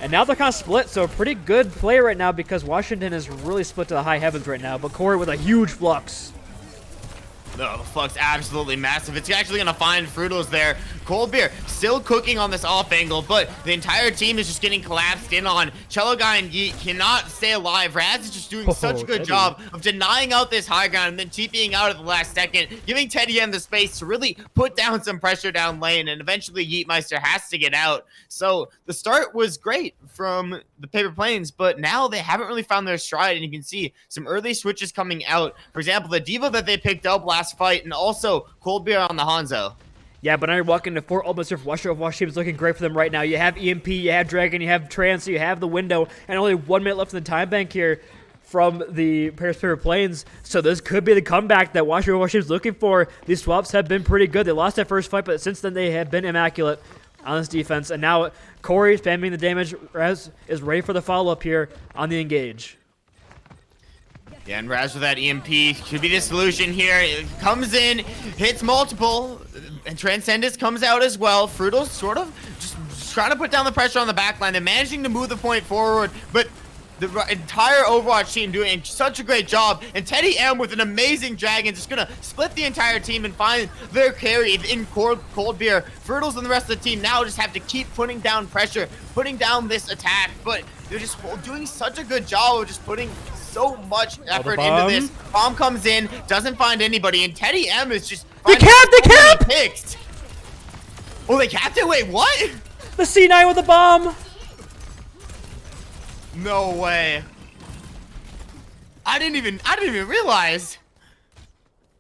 And now they're kind of split, so a pretty good play right now because Washington is really split to the high heavens right now. But Corey with a huge flux. No, the flux absolutely massive. It's actually going to find Fruitles there. Cold Beer still cooking on this off angle, but the entire team is just getting collapsed in on. Cello Guy and Yeet cannot stay alive. Raz is just doing such a good job of denying out this high ground and then TPing out at the last second, giving Teddy M the space to really put down some pressure down lane, and eventually Yeetmeister has to get out. So the start was great from the Paper Planes, but now they haven't really found their stride, and you can see some early switches coming out. For example, the Diva that they picked up last fight, and also Cold Beer on the Hanzo. Yeah, but now you're walking into 4 ultimates here for Overwatch team is looking great for them right now. You have EMP, you have Dragon, you have Trance, you have the window, and only 1 minute left in the time bank here from the Paper Planes. So this could be the comeback that Overwatch team is looking for. These swaps have been pretty good. They lost that first fight, but since then they have been immaculate on this defense. And now Corey spamming the damage. Raz is ready for the follow-up here on the engage. Yeah, and Raz with that EMP should be the solution here. It comes in, hits multiple, and Transcendence comes out as well. Fruitles sort of just trying to put down the pressure on the backline. They're managing to move the point forward, but the entire Overwatch team doing such a great job. And Teddy M with an amazing Dragon just going to split the entire team and find their carry in Cold Beer. Fruitles and the rest of the team now just have to keep putting down pressure, putting down this attack, but they're just doing such a good job of just putting so much effort into this. Bomb comes in, doesn't find anybody, and Teddy M is just They capped! Picked. Oh, they capped it? Wait, what? The C9 with the bomb! No way. I didn't even realize.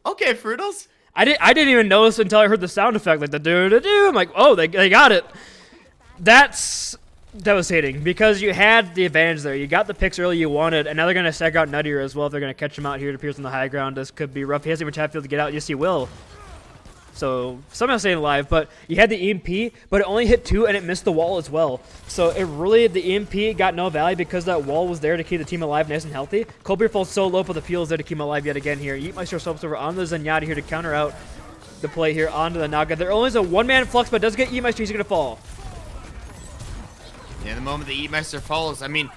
Okay, Fruitles. I didn't even notice until I heard the sound effect, like the doo-doo-doo. I'm like, oh, they got it. That's devastating because you had the advantage there. You got the picks early you wanted, and now they're going to stagger out Nuttier as well if they're going to catch him out here. It appears on the high ground. This could be rough. He hasn't even tapped field to get out. Yes, he will. So somehow staying alive, but you had the EMP, but it only hit 2 and it missed the wall as well. So it really, the EMP got no value because that wall was there to keep the team alive nice and healthy. Colby falls so low, but the fuel is there to keep him alive yet again here. Yeetmeister swaps over on the Zenyatta here to counter out the play here onto the Naga. There only is a one-man flux, but does get Yeetmeister. He's going to fall. Yeah, the moment the Yeetmeister falls, I mean,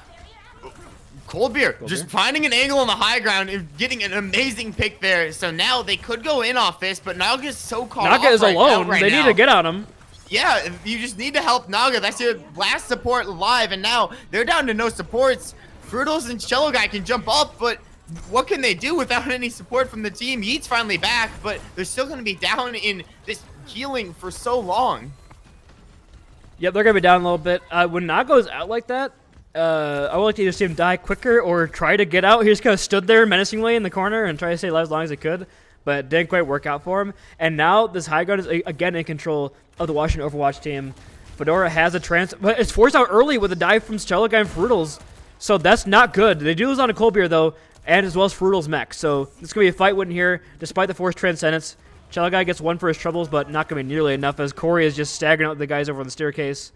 Cold Beer just finding an angle on the high ground and getting an amazing pick there. So now they could go in off this, but Naga's so caught Naga is alone. They need to get on him. Yeah, you just need to help Naga. That's your last support live, and now they're down to no supports. Fruitles and Cello Guy can jump up, but what can they do without any support from the team? Yeet's finally back, but they're still going to be down in this healing for so long. Yep, they're going to be down a little bit. When Naga goes out like that, I would like to either see him die quicker or try to get out. He just kind of stood there menacingly in the corner and tried to stay alive as long as he could, but it didn't quite work out for him. And now this high ground is again in control of the Washington Overwatch team. Fedora has a trance, but it's forced out early with a dive from Cello Guy and Fruitles, so that's not good. They do lose on a Cold Beer though, and as well as Fruitles mech. So it's going to be a fight win here, despite the forced Transcendence. Cello Guy gets 1 for his troubles, but not going to be nearly enough as Corey is just staggering out the guys over on the staircase.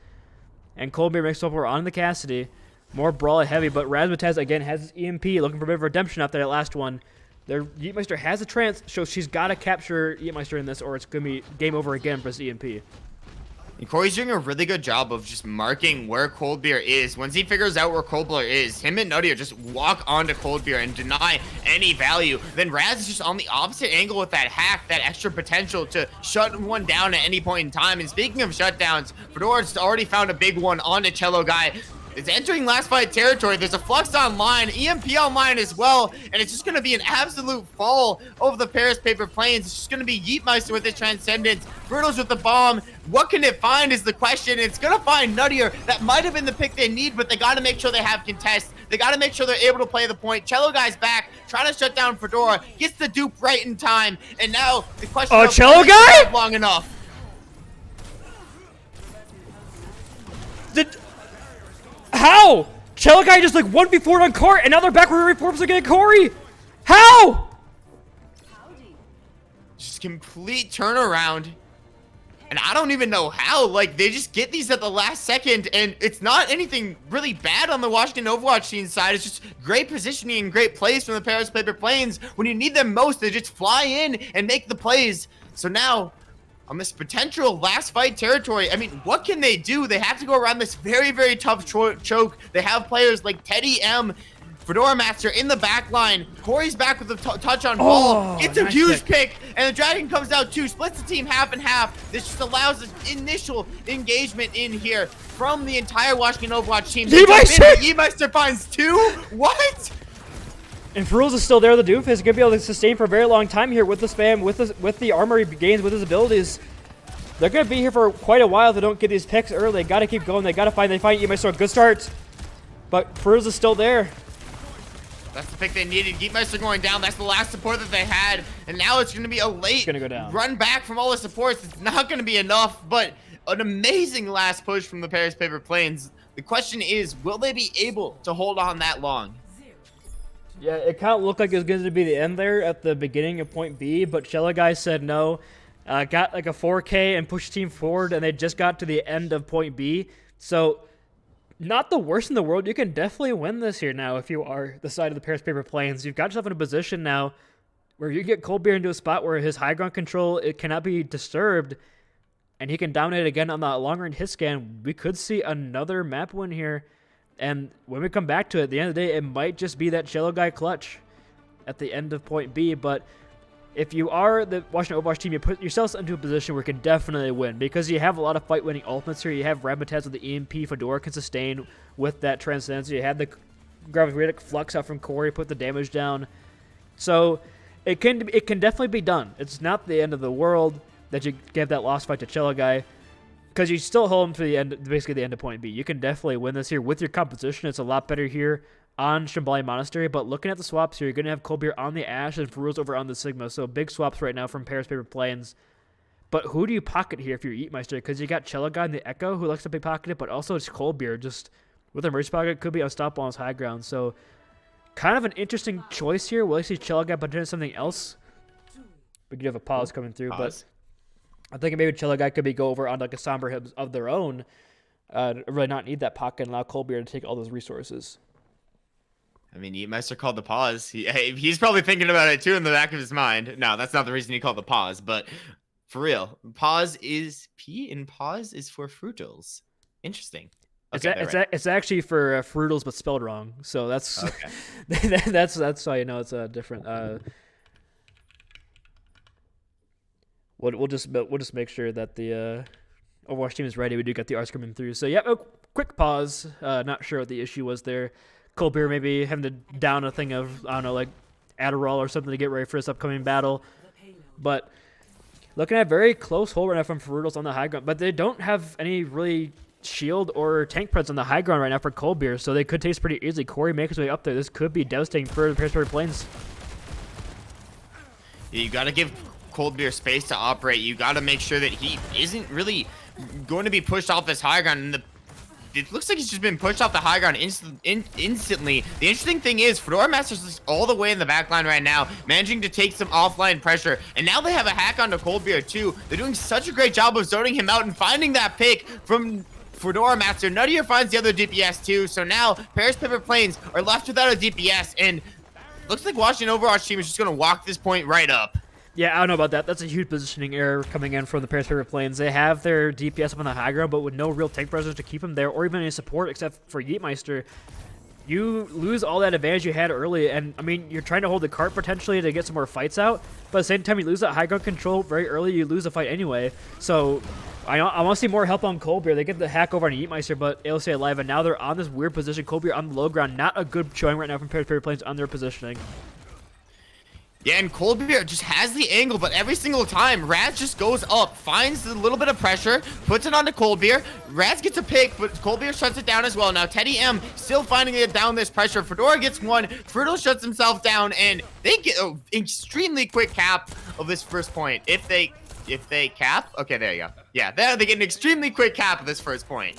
And Cold Beer makes up for on the Cassidy. More brawl heavy, but Razmataz again has his EMP, looking for a bit of redemption after that last one. Their Yeetmeister has a trance, so she's got to capture Yeetmeister in this, or it's going to be game over again for this EMP. And Corey's doing a really good job of just marking where Cold Beer is. Once he figures out where Cold Beer is, him and Nuttier just walk onto Cold Beer and deny any value. Then Raz is just on the opposite angle with that hack, that extra potential to shut one down at any point in time. And speaking of shutdowns, Fedora's already found a big one on the Cello Guy. It's entering last fight territory. There's a Flux online, EMP online as well, and it's just going to be an absolute fall over the Paris Paper Planes. It's just going to be Yeetmeister with his Transcendence, Brutal's with the bomb. What can it find is the question. It's going to find Nuttier. That might have been the pick they need, but they got to make sure they have contest. They got to make sure they're able to play the point. Cello Guy's back, trying to shut down Fedora, gets the dupe right in time, and now the question is, Cello Guy? Long enough. How? Cello Guy just like 1v4'd on Cart, and now they're back where reforms against Corey. How? Just complete turnaround. And I don't even know how. Like, they just get these at the last second, and it's not anything really bad on the Washington Overwatch team side. It's just great positioning and great plays from the Paris Paper Planes. When you need them most, they just fly in and make the plays. So now, on this potential last fight territory, I mean, what can they do? They have to go around this very, very tough choke. They have players like Teddy M, Fedora Master in the back line. Corey's back with the touch on ball. It's a nice huge pick, and the Dragon comes out too, splits the team half and half. This just allows this initial engagement in here from the entire Washington Overwatch team. Yemeister finds 2? What? And Feruz is still there. The Doomfist is gonna be able to sustain for a very long time here with the spam, with the armor he gains with his abilities. They're gonna be here for quite a while if they don't get these picks early. They gotta keep going. They find Yemeister. Good start, but Feruz is still there. That's the pick they needed. Geekmeister going down. That's the last support that they had. And now it's going to be a late run back from all the supports. It's not going to be enough, but an amazing last push from the Paris Paper Planes. The question is, will they be able to hold on that long? Yeah, it kind of looked like it was going to be the end there at the beginning of point B, but Shella Guy said no. Got like a 4K and pushed the team forward, and they just got to the end of point B. So not the worst in the world. You can definitely win this here now if you are the side of the Paris Paper Planes. You've got yourself in a position now where you get Coldbeer into a spot where his high ground control, it cannot be disturbed, and he can dominate again on that long-range hit scan. We could see another map win here, and when we come back to it, at the end of the day, it might just be that Shallow Guy clutch at the end of point B, but if you are the Washington Overwatch team, you put yourselves into a position where you can definitely win because you have a lot of fight-winning ultimates here. You have Ramataz with the EMP, Fedora can sustain with that Transcendence. You have the Gravitic Flux out from Corey, put the damage down. So it can definitely be done. It's not the end of the world that you give that lost fight to Cello Guy because you still hold him to the end, basically the end of point B. You can definitely win this here with your composition. It's a lot better here on Shambali Monastery, but looking at the swaps here, you're going to have Colbeer on the Ash and Feruz over on the Sigma, so big swaps right now from Paris Paper Planes. But who do you pocket here if you're Eatmeister? Because you got Cello Guy and the Echo who likes to be pocketed, but also it's Colbeer just with a mercy pocket could be unstoppable on his high ground. So kind of an interesting choice here. Will I see Cello Guy potentially something else? We could have a pause coming through, but I'm thinking maybe Cello Guy could be go over on like a Somber Hibs of their own, really not need that pocket and allow Colbeer to take all those resources. I mean, Eatmeister called the pause. He's probably thinking about it too in the back of his mind. No, that's not the reason he called the pause, but for real, pause is P and pause is for Fruitals. Interesting. Okay, it's actually for Fruitals, but spelled wrong. So that's okay. that's how you know it's a different. We'll just make sure that the Overwatch team is ready. We do get the R's coming through. So yeah, a quick pause. Not sure what the issue was there. Colbeer maybe having to down a thing of, I don't know, like Adderall or something to get ready for this upcoming battle. But looking at a very close hold right now from Ferutals on the high ground. But they don't have any really shield or tank presence on the high ground right now for Colbeer, so they could taste pretty easily. Corey makes his way up there. This could be devastating for the Paris Paper Planes. Yeah, you got to give Colbeer space to operate. You got to make sure that he isn't really going to be pushed off this high ground. And it looks like he's just been pushed off the high ground instantly. The interesting thing is, Fedora Masters is all the way in the back line right now, managing to take some offline pressure. And now they have a hack onto Colbeer too. They're doing such a great job of zoning him out and finding that pick from Fedora Master. Nuttier finds the other DPS too. So now Paris Paper Planes are left without a DPS. And looks like Washington Overwatch team is just going to walk this point right up. Yeah, I don't know about that. That's a huge positioning error coming in from the Paris Paper Planes. They have their DPS up on the high ground, but with no real tank presence to keep them there or even any support except for Yeetmeister. You lose all that advantage you had early, and I mean, you're trying to hold the cart potentially to get some more fights out, but at the same time, you lose that high ground control very early, you lose the fight anyway. So I want to see more help on Colbeer. They get the hack over on Yeetmeister, but ALC alive, and now they're on this weird position. Colbeer on the low ground, not a good showing right now from Paris Paper Planes on their positioning. Yeah, and Colbeer just has the angle, but every single time, Raz just goes up, finds a little bit of pressure, puts it onto Colbeer. Raz gets a pick, but Colbeer shuts it down as well. Now, Teddy M still finding it down this pressure. Fedora gets one, Frutal shuts himself down, and they get an extremely quick cap of this first point. If they cap, okay, there you go. Yeah, they get an extremely quick cap of this first point.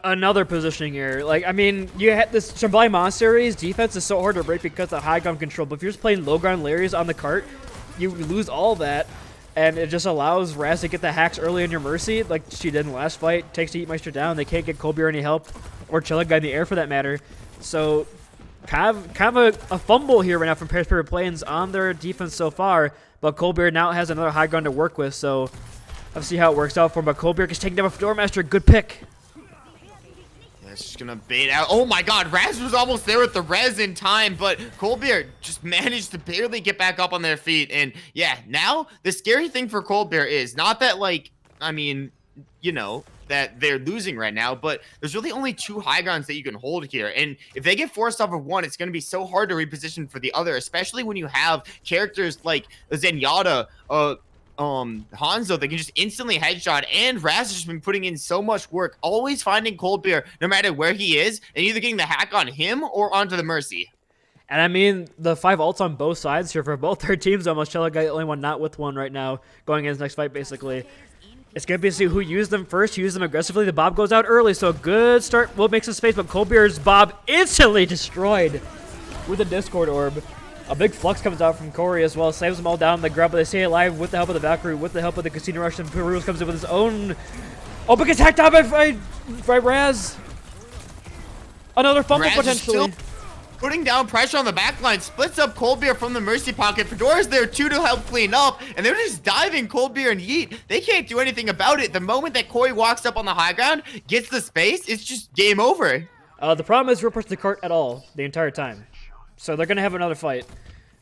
Another positioning error. Like, I mean, you had this Shambali Monastery's defense is so hard to break because of high ground control, but if you're just playing low ground Larrys on the cart, you lose all that, and it just allows Raz to get the hacks early in your Mercy, like she did in the last fight, takes the Heatmeister down, they can't get Colbert any help, or Chilliga in the air for that matter, so kind of a fumble here right now from Paris Paper Plains on their defense so far, but Colbert now has another high ground to work with, so let's see how it works out for him, but Colbert is taking down a Fedora Master, good pick. It's just gonna bait out. Oh my god, Raz was almost there with the res in time, but Colbert just managed to barely get back up on their feet. And yeah, now the scary thing for Colbert is not that, like, I mean, you know, that they're losing right now, but there's really only 2 high grounds that you can hold here. And if they get forced off of one, it's gonna be so hard to reposition for the other, especially when you have characters like Zenyatta, Hanzo that can just instantly headshot, and Raz has just been putting in so much work, always finding Colbert no matter where he is, and either getting the hack on him or onto the Mercy. And I mean, the 5 ults on both sides here for both their teams almost. Chilla got the only one not with one right now, going into his next fight basically. It's going to be to see who used them first, use them aggressively. The Bob goes out early, so a good start will make some space, but Colbert's Bob instantly destroyed with a Discord Orb. A big flux comes out from Corey as well, saves them all down. They grab, but they stay alive with the help of the Valkyrie, with the help of the Casino Rush, and Perus comes in with his own. Oh, but gets hacked out by Raz. Another fumble Raz potentially. Putting down pressure on the backline, splits up Colbert from the Mercy pocket. Fedora's there too to help clean up, and they're just diving Colbert and Yeet. They can't do anything about it. The moment that Corey walks up on the high ground, gets the space, it's just game over. The problem is we're pushing the cart at all the entire time. So they're going to have another fight.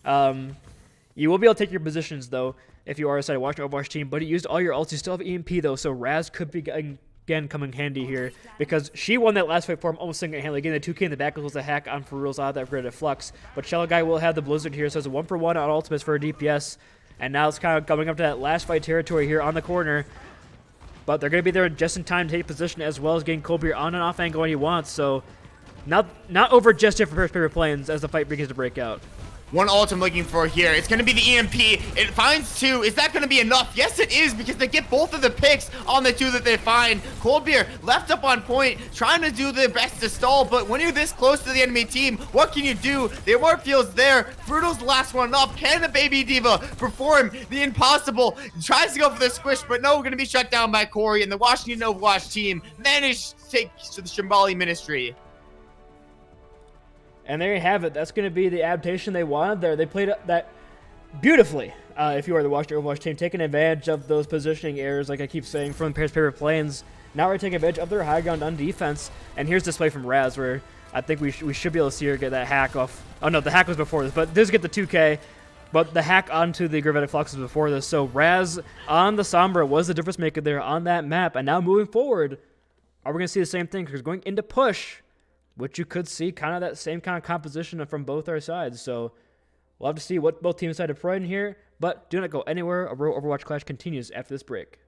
You will be able to take your positions, though, if you are a watching Overwatch team. But you used all your ults. You still have EMP, though, so Raz could be, again, coming handy here. Because she won that last fight for him almost single-handedly. Again, the 2K in the back was a hack on Ferul's out that graded Flux. But Shell Guy will have the Blizzard here, so it's a 1-for-1 on ultimates for a DPS. And now it's kind of coming up to that last fight territory here on the corner. But they're going to be there just in time to take position, as well as getting Colbert on and off angle when he wants, so... Not over just yet for Paris Paper Plains as the fight begins to break out. One ult I'm looking for here. It's going to be the EMP. It finds 2. Is that going to be enough? Yes, it is, because they get both of the picks on the 2 that they find. Colbert left up on point, trying to do their best to stall, but when you're this close to the enemy team, what can you do? The Warfield's there. Fruito's the last one up. Can the Baby Diva perform the impossible? Tries to go for the squish, but no, going to be shut down by Corey, and the Washington Overwatch team managed to take to the Shambali Ministry. And there you have it. That's going to be the adaptation they wanted there. They played that beautifully, if you are the Washington Overwatch team, taking advantage of those positioning errors, like I keep saying, from Paris Paper Plains. Now we're taking advantage of their high ground on defense. And here's this play from Raz, where I think we should be able to see her get that hack off. Oh, no, the hack was before this, but this get the 2K. But the hack onto the Gravitic Flux was before this. So Raz on the Sombra was the difference maker there on that map. And now moving forward, are we going to see the same thing? Because going into push, which you could see kind of that same kind of composition from both our sides. So we'll have to see what both teams decide to put in here. But do not go anywhere. Aurora Overwatch Clash continues after this break.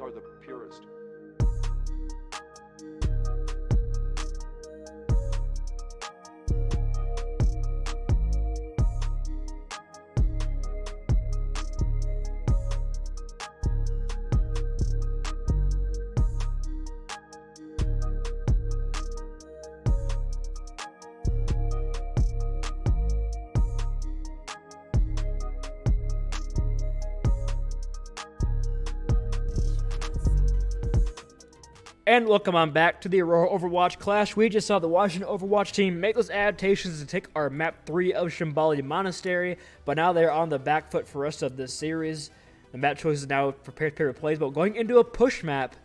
are the purest. And welcome on back to the Aurora Overwatch Clash. We just saw the Washington Overwatch team make those adaptations to take our map 3 of Shambhala Monastery, but now they're on the back foot for the rest of this series. The map choice is now prepared to pair plays, but going into a push map,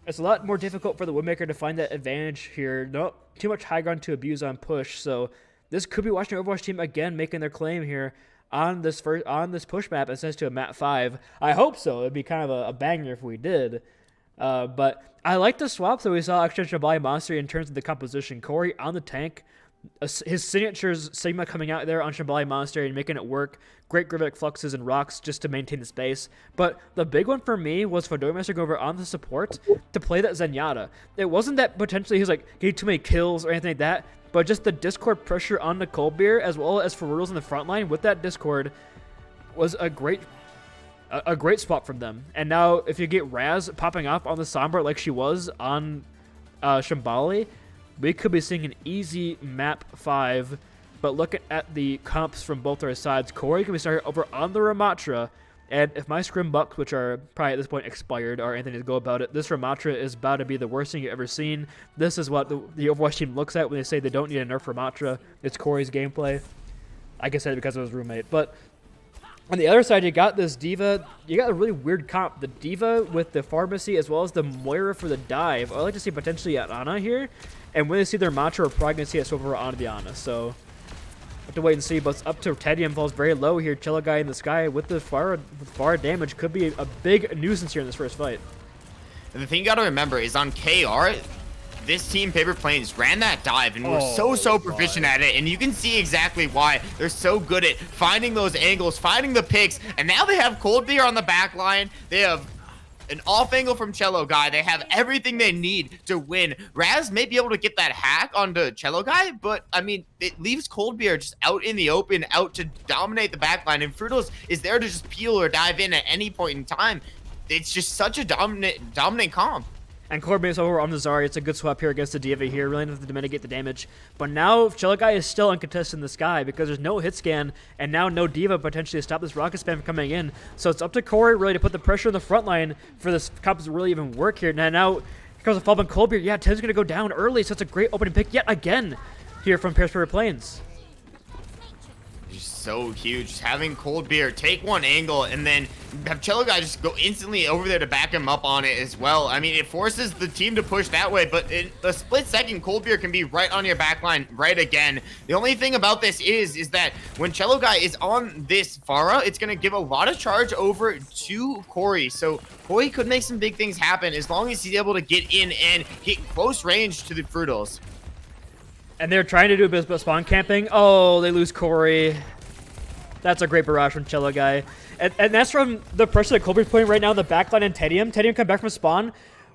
it's a lot more difficult for the Windmaker to find that advantage here. Not too much high ground to abuse on push, so this could be Washington Overwatch team again making their claim here on this push map as to a map 5. I hope so. It'd be kind of a banger if we did. But I like the swaps that we saw actually in Shambhala Monastery in terms of the composition. Corey on the tank, his signatures, Sigma coming out there on Shambhala Monastery and making it work. Great Gravik fluxes and rocks just to maintain the space. But the big one for me was for Dormaster going over on the support to play that Zenyatta. It wasn't that potentially he's like getting too many kills or anything like that, but just the Discord pressure on the Coldbeer as well as for Riddles in the front line with that Discord was a great spot from them. And now if you get Raz popping off on the Sombra like she was on Shambhala, we could be seeing an easy map 5. But looking at the comps from both our sides, Corey can be started over on the Ramatra. And if my Scrim Bucks, which are probably at this point expired, are anything to go about it, this Ramatra is about to be the worst thing you've ever seen. This is what the Overwatch team looks at when they say they don't need a nerf Ramatra. It's Corey's gameplay. I can say it because of his roommate. But on the other side, you got this D.Va. You got a really weird comp. The D.Va with the Pharmacy as well as the Moira for the dive. I'd like to see potentially an Ana here. And when they see their Mantra, we're probably going to see a swap over onto the Ana. So, have to wait and see. But it's up to Tedium. Falls very low here. Cello guy in the sky with the far damage. Could be a big nuisance here in this first fight. And the thing you got to remember is on KR, this team, Paper Planes, ran that dive and were so proficient at it. And you can see exactly why. They're so good at finding those angles, finding the picks. And now they have Cold Beer on the back line. They have an off angle from Cello Guy. They have everything they need to win. Raz may be able to get that hack onto Cello Guy, but I mean, it leaves Cold Beer just out in the open, out to dominate the back line. And Fruitles is there to just peel or dive in at any point in time. It's just such a dominant comp. And Corbin over on the Zarya. It's a good swap here against the D.Va here. Really enough to mitigate the damage. But now Cello Guy is still uncontested in the sky because there's no hit scan and now no D.Va potentially to stop this rocket spam from coming in. So it's up to Corey really to put the pressure on the front line for this comp to really even work here. Now here comes a fall on Coldbeer. Yeah, 10's going to go down early, so it's a great opening pick yet again here from Paris Plains. Just so huge. Just having Cold Beer take one angle and then have Cello Guy just go instantly over there to back him up on it as well. I mean, it forces the team to push that way, but in a split second, Cold Beer can be right on your back line right again. The only thing about this is that when Cello Guy is on this Pharah, it's going to give a lot of charge over to Corey. So Corey could make some big things happen as long as he's able to get in and get close range to the Fruitles. And they're trying to do a bit of spawn camping. Oh, they lose Corey. That's a great barrage from Cello Guy. And that's from the pressure that Colby's putting right now in the backline and Tedium. Tedium come back from spawn.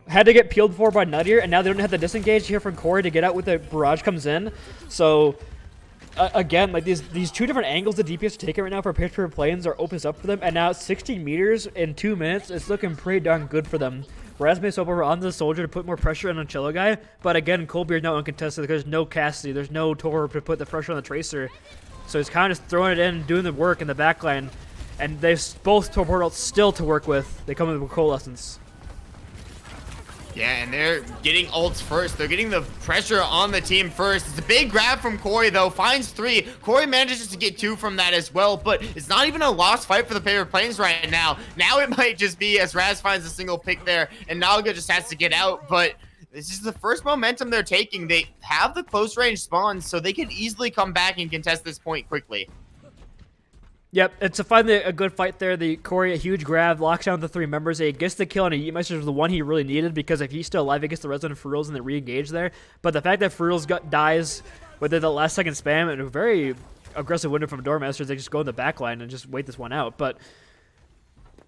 Had to get peeled before by Nuttier, and now they don't have the disengage here from Corey to get out with the barrage comes in. So, again, like these two different angles the DPS are taking right now for Paper Plains are opens up for them. And now 60 meters in 2 minutes. It's looking pretty darn good for them. Raz may swap over on the Soldier to put more pressure on Cello Guy, but again, Coldbeer is now uncontested because there's no Cassidy, there's no Tor to put the pressure on the Tracer. So he's kind of just throwing it in, doing the work in the backline, and they've both Tor portals still to work with. They come in with coalescence. Yeah, and they're getting ults first. They're getting the pressure on the team first. It's a big grab from Corey, though. Finds 3. Corey manages to get 2 from that as well, but it's not even a lost fight for the Paper Plains right now. Now it might just be as Raz finds a single pick there, and Naga just has to get out, but this is the first momentum they're taking. They have the close range spawns, so they can easily come back and contest this point quickly. Yep, it's finally a good fight there. The Corey, a huge grab, locks down the 3 members. He gets the kill on a Yeetmeister was the one he really needed because if he's still alive, he gets the resident Fruitles and they re-engage there. But the fact that Fruitles dies with the last second spam and a very aggressive window from Doormasters, they just go in the back line and just wait this one out. But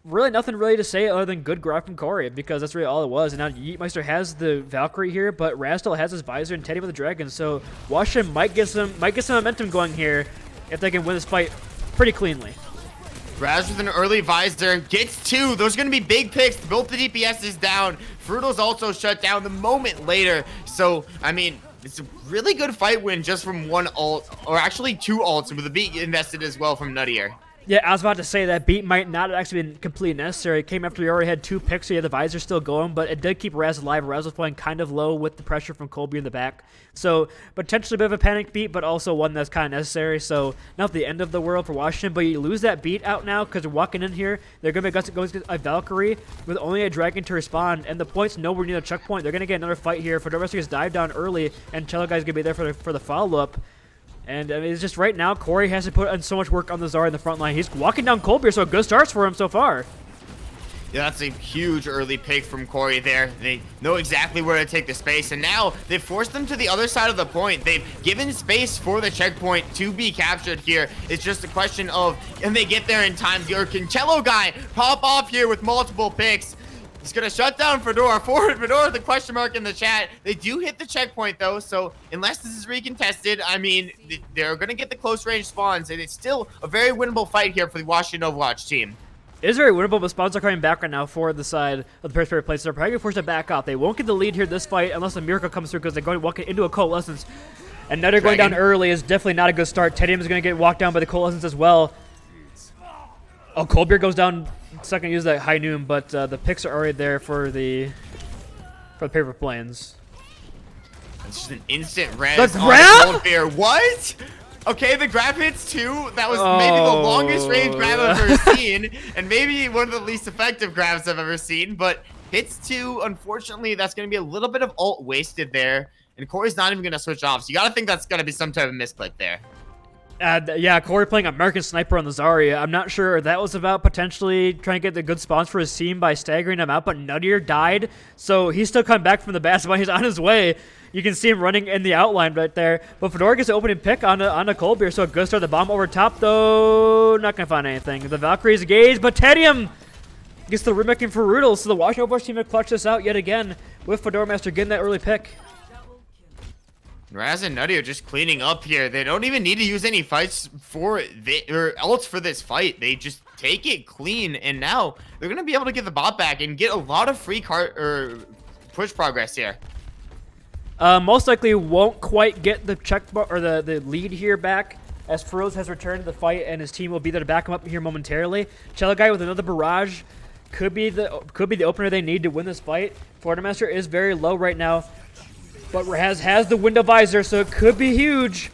really nothing really to say other than good grab from Corey, because that's really all it was. And now Yeetmeister has the Valkyrie here, but Raz still has his Visor and Teddy with the Dragon. So Washington might get some momentum going here if they can win this fight pretty cleanly. Raz with an early Visor gets 2. Those are going to be big picks. Both the DPS is down. Frutal's also shut down the moment later. So, I mean, it's a really good fight win just from one ult, or actually 2 ults with a beat invested as well from Nuttier. Yeah, I was about to say that beat might not have actually been completely necessary. It came after we already had 2 picks, so you had the Visor still going, but it did keep Raz alive. Raz was playing kind of low with the pressure from Colby in the back. So, potentially a bit of a panic beat, but also one that's kind of necessary. So, not the end of the world for Washington, but you lose that beat out now because they're walking in here. They're going to go against a Valkyrie with only a Dragon to respond, and the point's nowhere near the checkpoint. They're going to get another fight here. Fedormaster gets dived down early, and Cello Guy's going to be there for the follow-up. And I mean, it's just right now, Corey has to put in so much work on the Zarya in the front line. He's walking down Colby, so good starts for him so far. Yeah, that's a huge early pick from Corey there. They know exactly where to take the space, and now they've forced them to the other side of the point. They've given space for the checkpoint to be captured here. It's just a question of, can they get there in time? Or can Cello Guy pop off here with multiple picks? He's going to shut down Fedora. Forward Fedora, the question mark in the chat. They do hit the checkpoint, though, so unless this is recontested, I mean, they're going to get the close-range spawns, and it's still a very winnable fight here for the Washington Overwatch team. It is very winnable, but spawns are coming back right now for the side of the Paris place. They're probably going to force to back out. They won't get the lead here this fight unless a miracle comes through because they're going walking into a Coalescence. And Nutter going down early is definitely not a good start. Tedium is going to get walked down by the Coalescence as well. Oh, Coldbeer goes down second to use that high noon, but the picks are already there for the paper planes. It's just an instant res The on grab? Coldbeer. What? Okay, the grab hits too. That was maybe the longest range grab I've ever seen, and maybe one of the least effective grabs I've ever seen. But hits 2, unfortunately, that's going to be a little bit of ult wasted there, and Corey's not even going to switch off. So you got to think that's going to be some type of misclick there. Yeah, Corey playing American Sniper on the Zarya. I'm not sure if that was about potentially trying to get the good spawns for his team by staggering him out, but Nuttier died, so he's still coming back from the basketball. He's on his way. You can see him running in the outline right there. But Fedora gets the opening pick on a Coldbeer, so a good start. The bomb over top, though, not going to find anything. The Valkyrie's engaged, but Tedium gets the remaking for Rudel, so the Washington Overwatch team have clutched this out yet again with Fedora Master getting that early pick. Raz and Nutty are just cleaning up here. They don't even need to use any fights or ults for this fight. They just take it clean, and now they're gonna be able to get the bot back and get a lot of free push progress here. Most likely won't quite get the check or the lead here back, as Feroz has returned to the fight, and his team will be there to back him up here momentarily. Cello Guy with another barrage could be the opener they need to win this fight. Florida Master is very low right now, but Raz has the window visor, so it could be huge.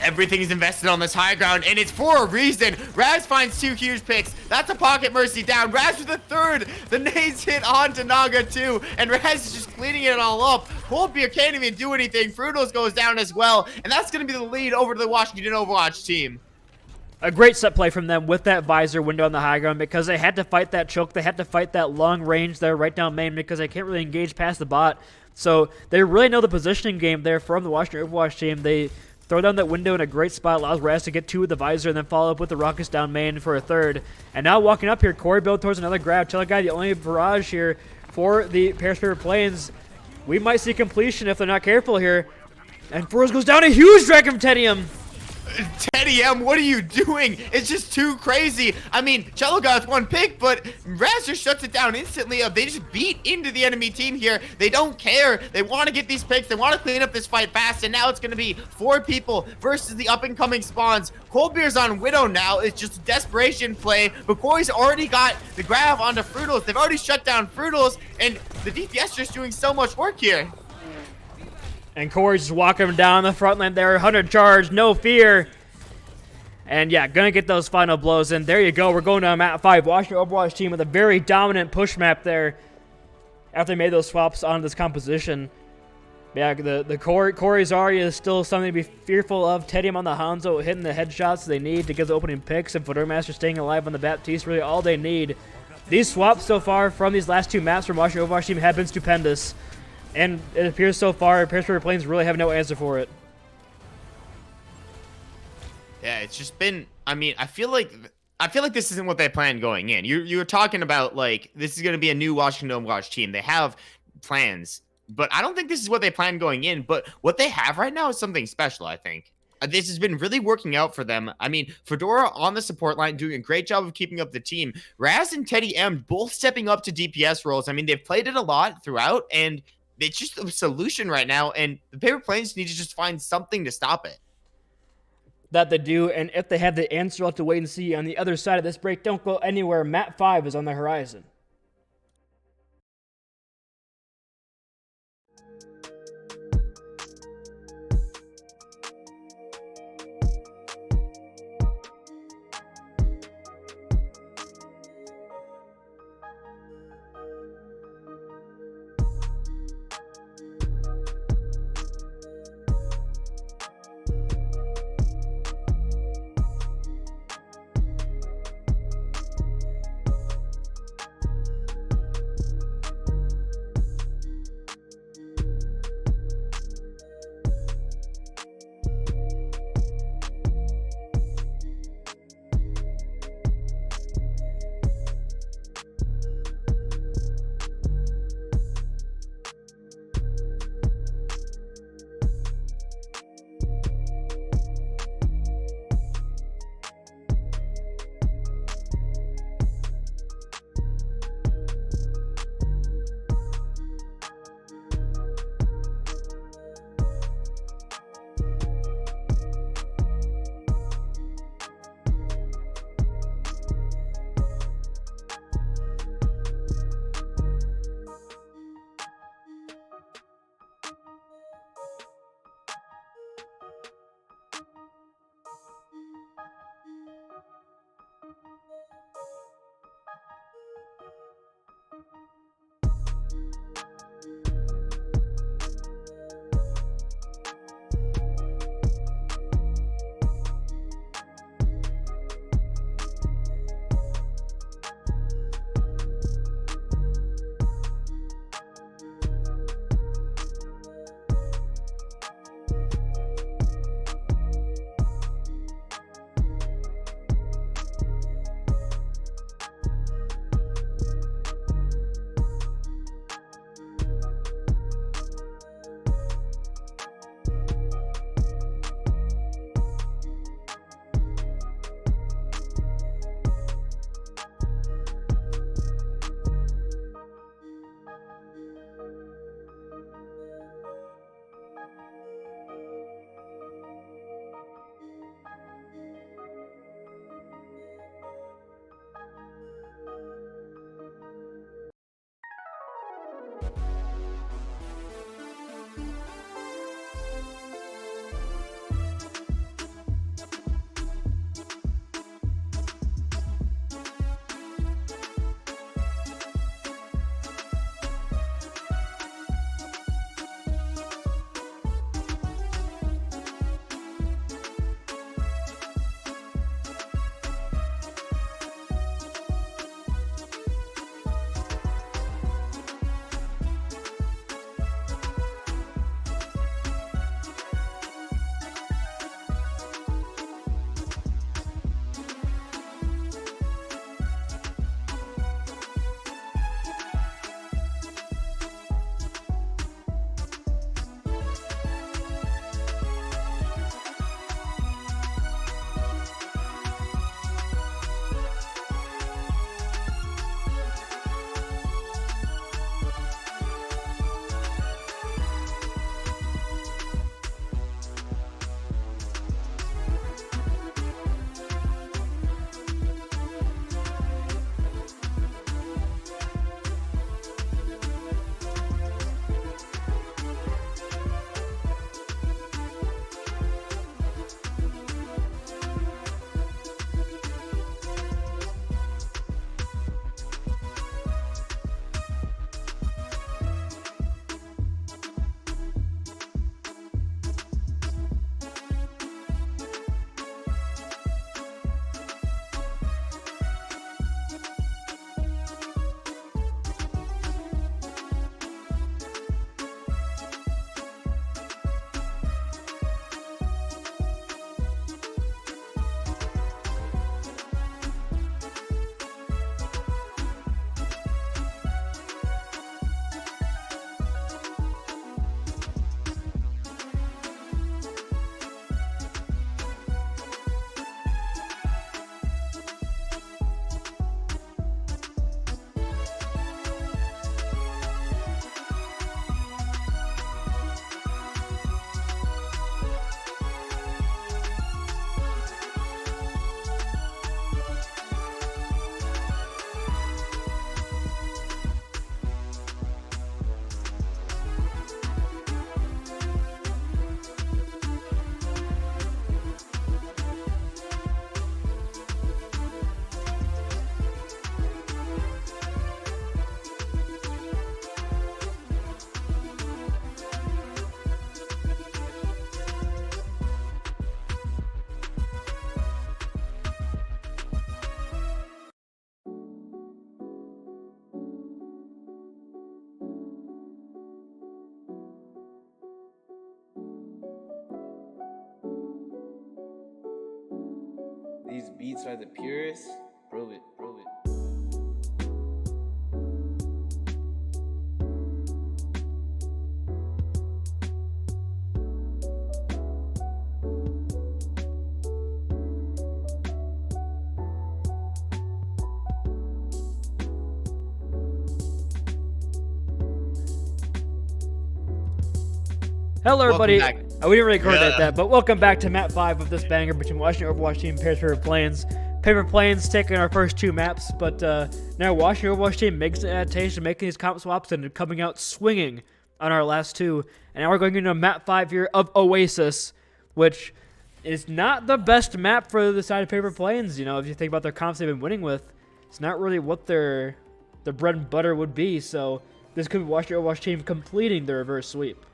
Everything's invested on this high ground, and it's for a reason. Raz finds 2 huge picks. That's a pocket mercy down. Raz with the 3rd. The nades hit on to Naga too, and Raz is just cleaning it all up. Coldbeer can't even do anything. Fruitles goes down as well, and that's going to be the lead over to the Washington Overwatch team. A great set play from them with that visor window on the high ground, because they had to fight that choke. They had to fight that long range there right down main, because they can't really engage past the bot. So they really know the positioning game there from the Washington Overwatch team. They throw down that window in a great spot, allows Raz to get 2 with the visor, and then follow up with the rockets down main for a 3rd. And now walking up here, Corey build towards another grab. Cello Guy, the only barrage here for the Paris Paper Planes. We might see completion if they're not careful here. And Feroz goes down a huge Dragon from Tedium. Teddy M, what are you doing? It's just too crazy. I mean, Cello got 1 pick, but Raz just shuts it down instantly. They just beat into the enemy team here. They don't care. They want to get these picks. They want to clean up this fight fast, and now it's going to be 4 people versus the up-and-coming spawns. Coldbeer's on Widow now. It's just a desperation play, but Corey's already got the grab onto Fruitles. They've already shut down Fruitles, and the DPS just doing so much work here. And Corey's just walking him down the front line there. 100 charge, no fear. And yeah, gonna get those final blows. And there you go. We're going to map 5. Washington Overwatch team with a very dominant push map there after they made those swaps on this composition. Yeah, the Corey Zarya is still something to be fearful of. Tedium on the Hanzo hitting the headshots they need to get the opening picks. And Fedora Master staying alive on the Baptiste, really all they need. These swaps so far from these last 2 maps from Washington Overwatch team have been stupendous. And it appears so far, Paris Paper Planes really have no answer for it. Yeah, it's just been, I mean, I feel like I feel like this isn't what they planned going in. You're talking about like this is going to be a new Washington Overwatch team. They have plans, but I don't think this is what they planned going in. But what they have right now is something special, I think. This has been really working out for them. I mean, Fedora on the support line doing a great job of keeping up the team. Raz and Teddy M both stepping up to DPS roles. I mean, they've played it a lot throughout, and it's just a solution right now. And the Paper Planes need to just find something to stop it. That they do, and if they have the answer, we'll have to wait and see. On the other side of this break, don't go anywhere. Map 5 is on the horizon. beats are the purest. Prove it, prove it. Hello, everybody. Welcome back. We didn't really coordinate Yeah. that, but welcome back to map 5 of this banger between Washington Overwatch team and Paper Plains. Paper Plains taking our first 2 maps, but now Washington Overwatch team makes an adaptation, making these comp swaps and coming out swinging on our last 2. And now we're going into map 5 here of Oasis, which is not the best map for the side of Paper Plains. You know, if you think about their comps they've been winning with, it's not really what their bread and butter would be. So this could be Washington Overwatch team completing the reverse sweep.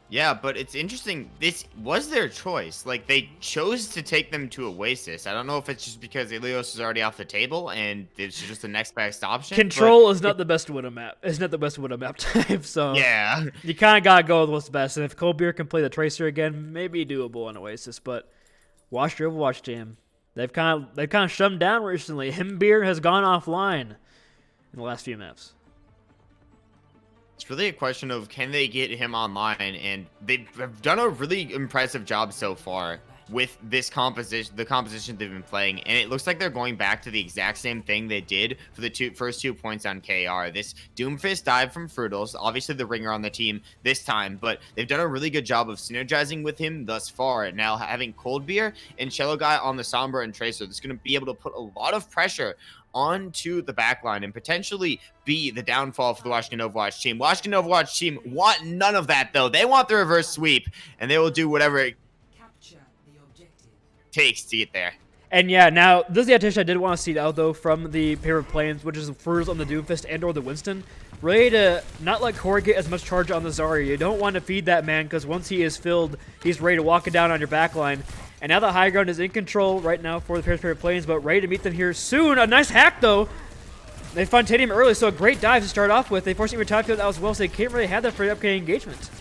Yeah, but it's interesting. This was their choice. Like, they chose to take them to Oasis. I don't know if it's just because Ilios is already off the table and it's just the next best option. Control is not the best win a map. It's not the best win a map type. So Yeah. you kind of gotta go with what's best. And if Colbeer can play the Tracer again, maybe doable on Oasis. But watch your Overwatch team. They've kind of shoved him down recently. Himbeer has gone offline in the last few maps. It's really a question of can they get him online, and they've done a really impressive job so far with this composition, the composition they've been playing, and it looks like they're going back to the exact same thing they did for the first 2 points on KR. This Doomfist dive from Frutals, obviously the ringer on the team this time, but they've done a really good job of synergizing with him thus far. Now having Coldbeer and Cello Guy on the Sombra and Tracer, that's going to be able to put a lot of pressure onto the backline and potentially be the downfall for the Washington Overwatch team. Washington Overwatch team want none of that, though. They want the reverse sweep, and they will do whatever it takes to get there. And yeah, now this is the adaptation I did want to see out though from the Paper Plains, which is the Frutals on the Doomfist and or the Winston. Really to not let Corey get as much charge on the Zarya. You don't want to feed that man because once he is filled, he's ready to walk it down on your backline. And now the high ground is in control right now for the Paper Plains, but ready to meet them here soon. A nice hack though. They find Titanium early, so a great dive to start off with. They forced him to retire to that as well, so they can't really have that for the upcoming engagement.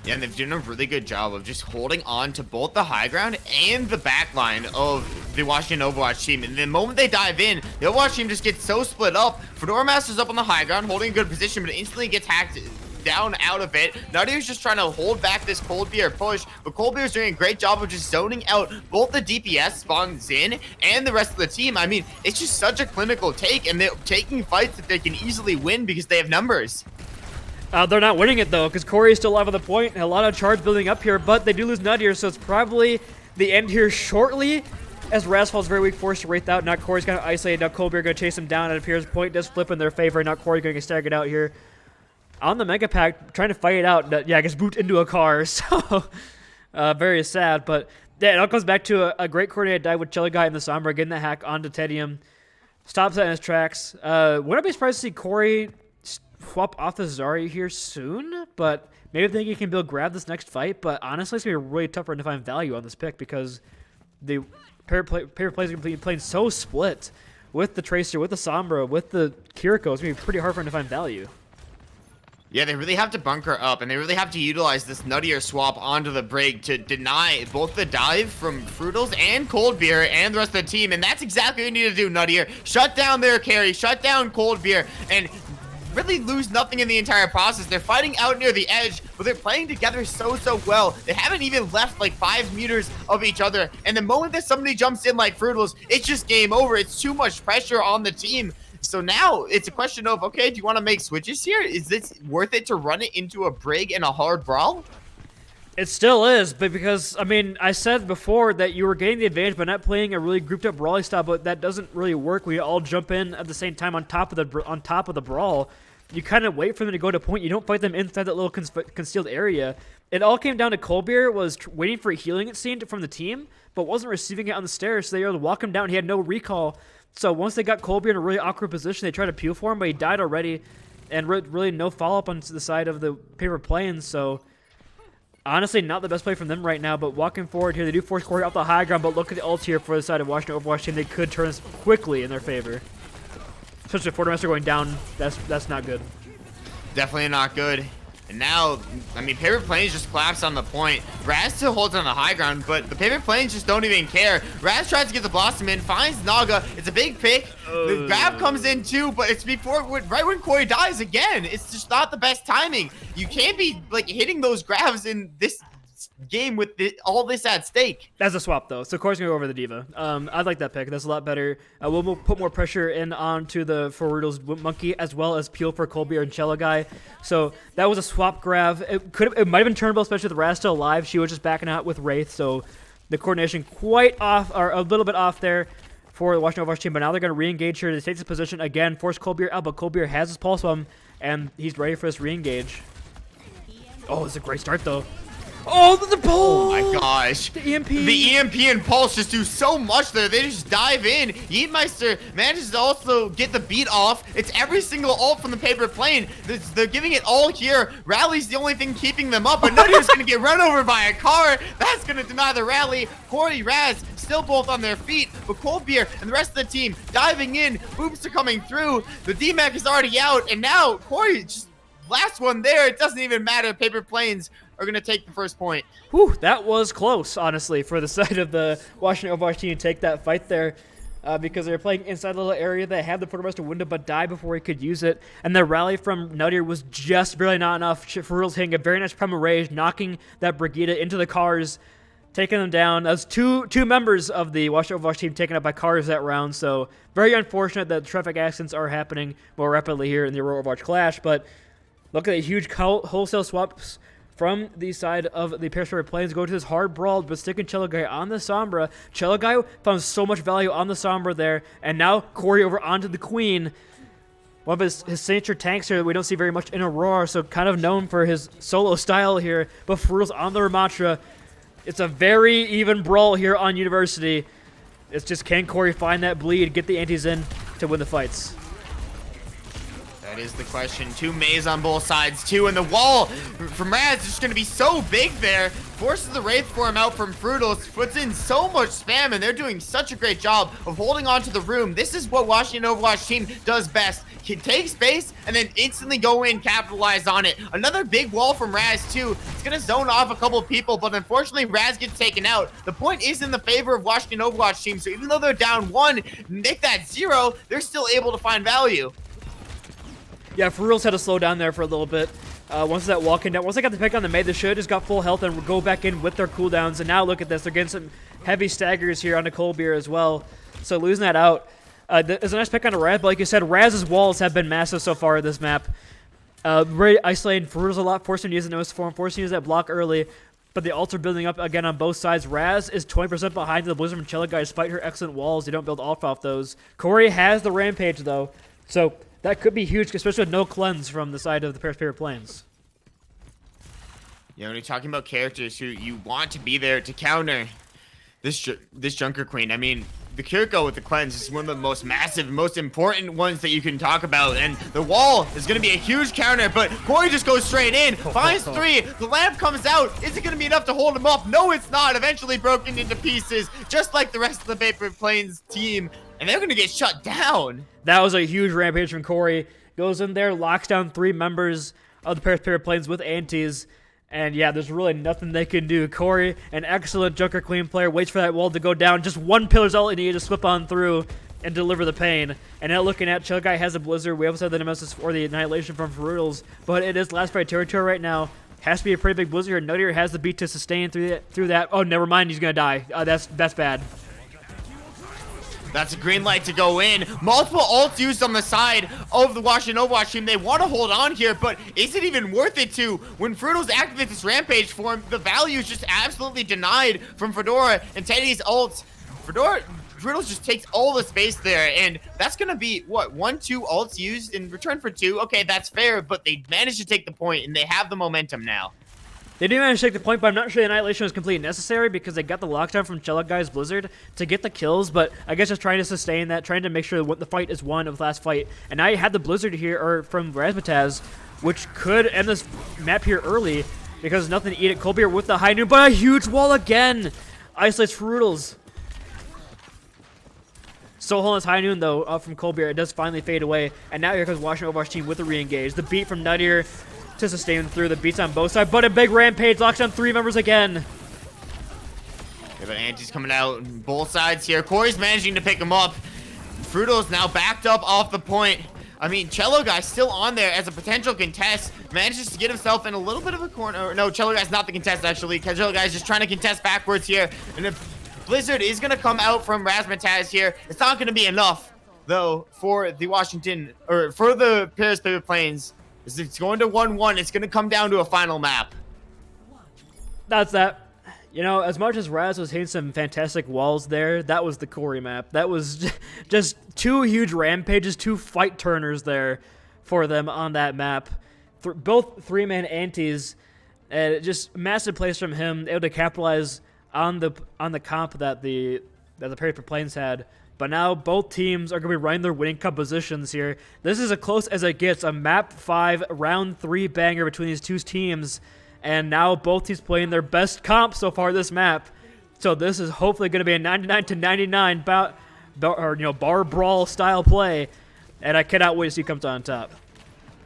Yeah, and they've done a really good job of just holding on to both the high ground and the back line of the Washington Overwatch team. And the moment they dive in, the Overwatch team just gets so split up. Fedora Master's up on the high ground, holding a good position, but instantly gets hacked down out of it. Nutty's just trying to hold back this Coldbeer push, but Coldbeer's doing a great job of just zoning out both the DPS spawns in and the rest of the team. I mean, it's just such a clinical take, and they're taking fights that they can easily win because they have numbers. They're not winning it though, because Corey is still alive on the point, and a lot of charge building up here, but they do lose Nut here, so it's probably the end here shortly, as Rasfall's very weak, forced to Wraith out. Now Corey's kind of isolated, now Colbeer going to chase him down. It appears point does flip in their favor, now Corey going to get staggered out here. On the Mega Pack, trying to fight it out, yeah, gets booted into a car, so very sad, but yeah, it all comes back to a great coordinated dive with Cello Guy and the Sombra, getting the hack onto Tedium. Stops that in his tracks. Wouldn't I be surprised to see Corey swap off the Zarya here soon, but maybe I think he can grab this next fight, but honestly it's going to be really tough for him to find value on this pick because the Paper Plays are going to be playing so split with the Tracer, with the Sombra, with the Kiriko. It's going to be pretty hard for him to find value. Yeah, they really have to bunker up, and they really have to utilize this Nuttier swap onto the break to deny both the dive from Frutals and Coldbeer and the rest of the team, and that's exactly what you need to do, Nuttier. Shut down their carry, shut down Coldbeer, and really lose nothing in the entire process. They're fighting out near the edge, but they're playing together so well. They haven't even left like 5 meters of each other, and the moment that somebody jumps in like Frutals, it's just game over. It's too much pressure on the team. So now it's a question of, okay, do you want to make switches here? Is this worth it to run it into a brig and a hard brawl? It still is, but because, I mean, I said before that you were getting the advantage by not playing a really grouped up brawling style, but that doesn't really work when you all jump in at the same time on top of the brawl. You kind of wait for them to go to point. You don't fight them inside that little concealed area. It all came down to Colbeer was waiting for healing, it seemed, from the team, but wasn't receiving it on the stairs, so they were able to walk him down. He had no recall. So once they got Colbeer in a really awkward position, they tried to peel for him, but he died already, and really no follow-up on the side of the Paper Plains, so honestly, not the best play from them right now, but walking forward here, they do force Corey off the high ground, but look at the ult here for the side of Washington Overwatch team. They could turn this quickly in their favor. Especially with Fortemaster going down, that's not good. Definitely not good. And now, I mean, Paper Planes just collapsed on the point. Raz still holds on the high ground, but the Paper Planes just don't even care. Raz tries to get the Blossom in, finds Naga. It's a big pick. The grab comes in too, but it's right when Corey dies again. It's just not the best timing. You can't be like hitting those grabs in this game with all this at stake. That's a swap though, so Corey's gonna go over the Diva. I like that pick. That's a lot better. We'll put more pressure in onto the Forrudo's Monkey as well as Peel for Colby and Cello Guy. So that was a swap grab. It might have been turnable, especially with Raz still alive. She was just backing out with Wraith, so the coordination quite off, or a little bit off there for the Washington Overwatch team. But now they're gonna re-engage here. They take this position again, force Colby out, but Colby has his pulse bomb and he's ready for this re-engage. Oh, it's a great start though. Oh, the pulse! Oh my gosh. The EMP. The EMP and Pulse just do so much there. They just dive in. Yeetmeister manages to also get the beat off. It's every single ult from the Paper Plane. They're giving it all here. Rally's the only thing keeping them up, but Nutty's going to get run over by a car. That's going to deny the rally. Corey, Raz, still both on their feet, but Coldbeer and the rest of the team diving in. Booms are coming through. The DMAC is already out, and now Corey just last one there. It doesn't even matter. Paper Planes are going to take the first point. Whew, that was close, honestly, for the side of the Washington Overwatch team to take that fight there because they were playing inside the little area. They had the Portermaster window but died before he could use it. And the rally from Nuttier was just barely not enough. Ferrul's hitting a very nice Primal Rage, knocking that Brigida into the cars, taking them down. That was two members of the Washington Overwatch team taken up by cars that round. So very unfortunate that traffic accidents are happening more rapidly here in the Aurora Overwatch clash. But look at the huge wholesale swaps from the side of the Paper Planes, go to this hard brawl, but sticking Cello Guy on the Sombra. Cello Guy found so much value on the Sombra there, and now Corey over onto the Queen. One of his signature tanks here that we don't see very much in Aurora, so kind of known for his solo style here, but Ferru's on the Ramatra. It's a very even brawl here on University. It's just, can Corey find that bleed, get the antis in to win the fights? That is the question. Two Maze on both sides, too, and the wall from Raz is just going to be so big there. Forces the Wraith form out from Frutals, puts in so much spam, and they're doing such a great job of holding on to the room. This is what Washington Overwatch team does best. Can take space and then instantly go in, capitalize on it. Another big wall from Raz, too. It's going to zone off a couple of people, but unfortunately, Raz gets taken out. The point is in the favor of Washington Overwatch team, so even though they're down 1, make that 0, they're still able to find value. Yeah, Ferrul's had to slow down there for a little bit. Once that wall came down, once they got the pick on the Maid, they should have just got full health and go back in with their cooldowns. And now look at this. They're getting some heavy staggers here on the Colbeer as well. So losing that out. There's a nice pick on the Raz, but like you said, Raz's walls have been massive so far in this map. Very isolating Ferrul's a lot, forcing to use the nose form, forcing to use that block early. But the ults are building up again on both sides. Raz is 20% behind the Blizzard from Cello Guy despite her excellent walls. You don't build ult off those. Corey has the Rampage though. So that could be huge, especially with no cleanse from the side of the Paper Planes. Yeah, when you're talking about characters who you want to be there to counter this Junker Queen, I mean, the Kiriko with the cleanse is one of the most massive, most important ones that you can talk about. And the wall is going to be a huge counter, but Corey just goes straight in, finds 3. The lamp comes out. Is it going to be enough to hold him up? No, it's not. Eventually broken into pieces, just like the rest of the Paper Planes team. And they're going to get shut down. That was a huge rampage from Corey. Goes in there, locks down 3 members of the Paper Planes with antis. And yeah, there's really nothing they can do. Corey, an excellent Junker Queen player, waits for that wall to go down. Just 1 pillar's all he needed to slip on through and deliver the pain. And now looking at Cello Guy has a Blizzard. We also have the Nemesis for the Annihilation from Ferrutals. But it is last fight territory right now. Has to be a pretty big Blizzard. Nuttier has the beat to sustain through that. Oh, never mind. He's going to die. That's bad. That's a green light to go in. Multiple ults used on the side of the Washington Overwatch team. They want to hold on here, but is it even worth it to? When Frutals activates this Rampage form, the value is just absolutely denied from Fedora and Teddy's ults. Frutals just takes all the space there, and that's going to be, what, 1-2 ults used in return for 2? Okay, that's fair, but they managed to take the point, and they have the momentum now. They did manage to take the point, but I'm not sure the Annihilation was completely necessary because they got the lockdown from Cello Guy's Blizzard to get the kills, but I guess just trying to sustain that, trying to make sure the fight is won of the last fight. And now you had the Blizzard here, or from Razmataz, which could end this map here early because nothing to eat at Colbeer with the high noon, but a huge wall again! Isolates Frutals. Still holding his high noon though, from Colbeer. It does finally fade away, and now here comes Washington Overwatch team with the re-engage. The beat from Nuttier. to sustain through the beats on both sides, but a big rampage locks down 3 members again. Yeah, but Anti's coming out on both sides here. Corey's managing to pick him up. Fruito's now backed up off the point. I mean, Cello Guy's still on there as a potential contest. Manages to get himself in a little bit of a corner. No, Cello Guy's not the contest, actually. Cello Guy's just trying to contest backwards here. And if Blizzard is going to come out from Razzmatazz here, it's not going to be enough, though, for the for the Paris Paper Plains. It's going to 1-1. It's going to come down to a final map. That's that. You know, as much as Raz was hitting some fantastic walls there, that was the Corey map. That was just 2 huge rampages, 2 fight turners there for them on that map. Both 3-man antis, and just massive plays from him, able to capitalize on the comp that the Paper Plains had. But now both teams are going to be running their winning compositions here. This is as close as it gets, a map 5 round 3 banger between these 2 teams. And now both teams playing their best comp so far this map. So this is hopefully going to be a 99-99 bar brawl style play. And I cannot wait to see who comes on top.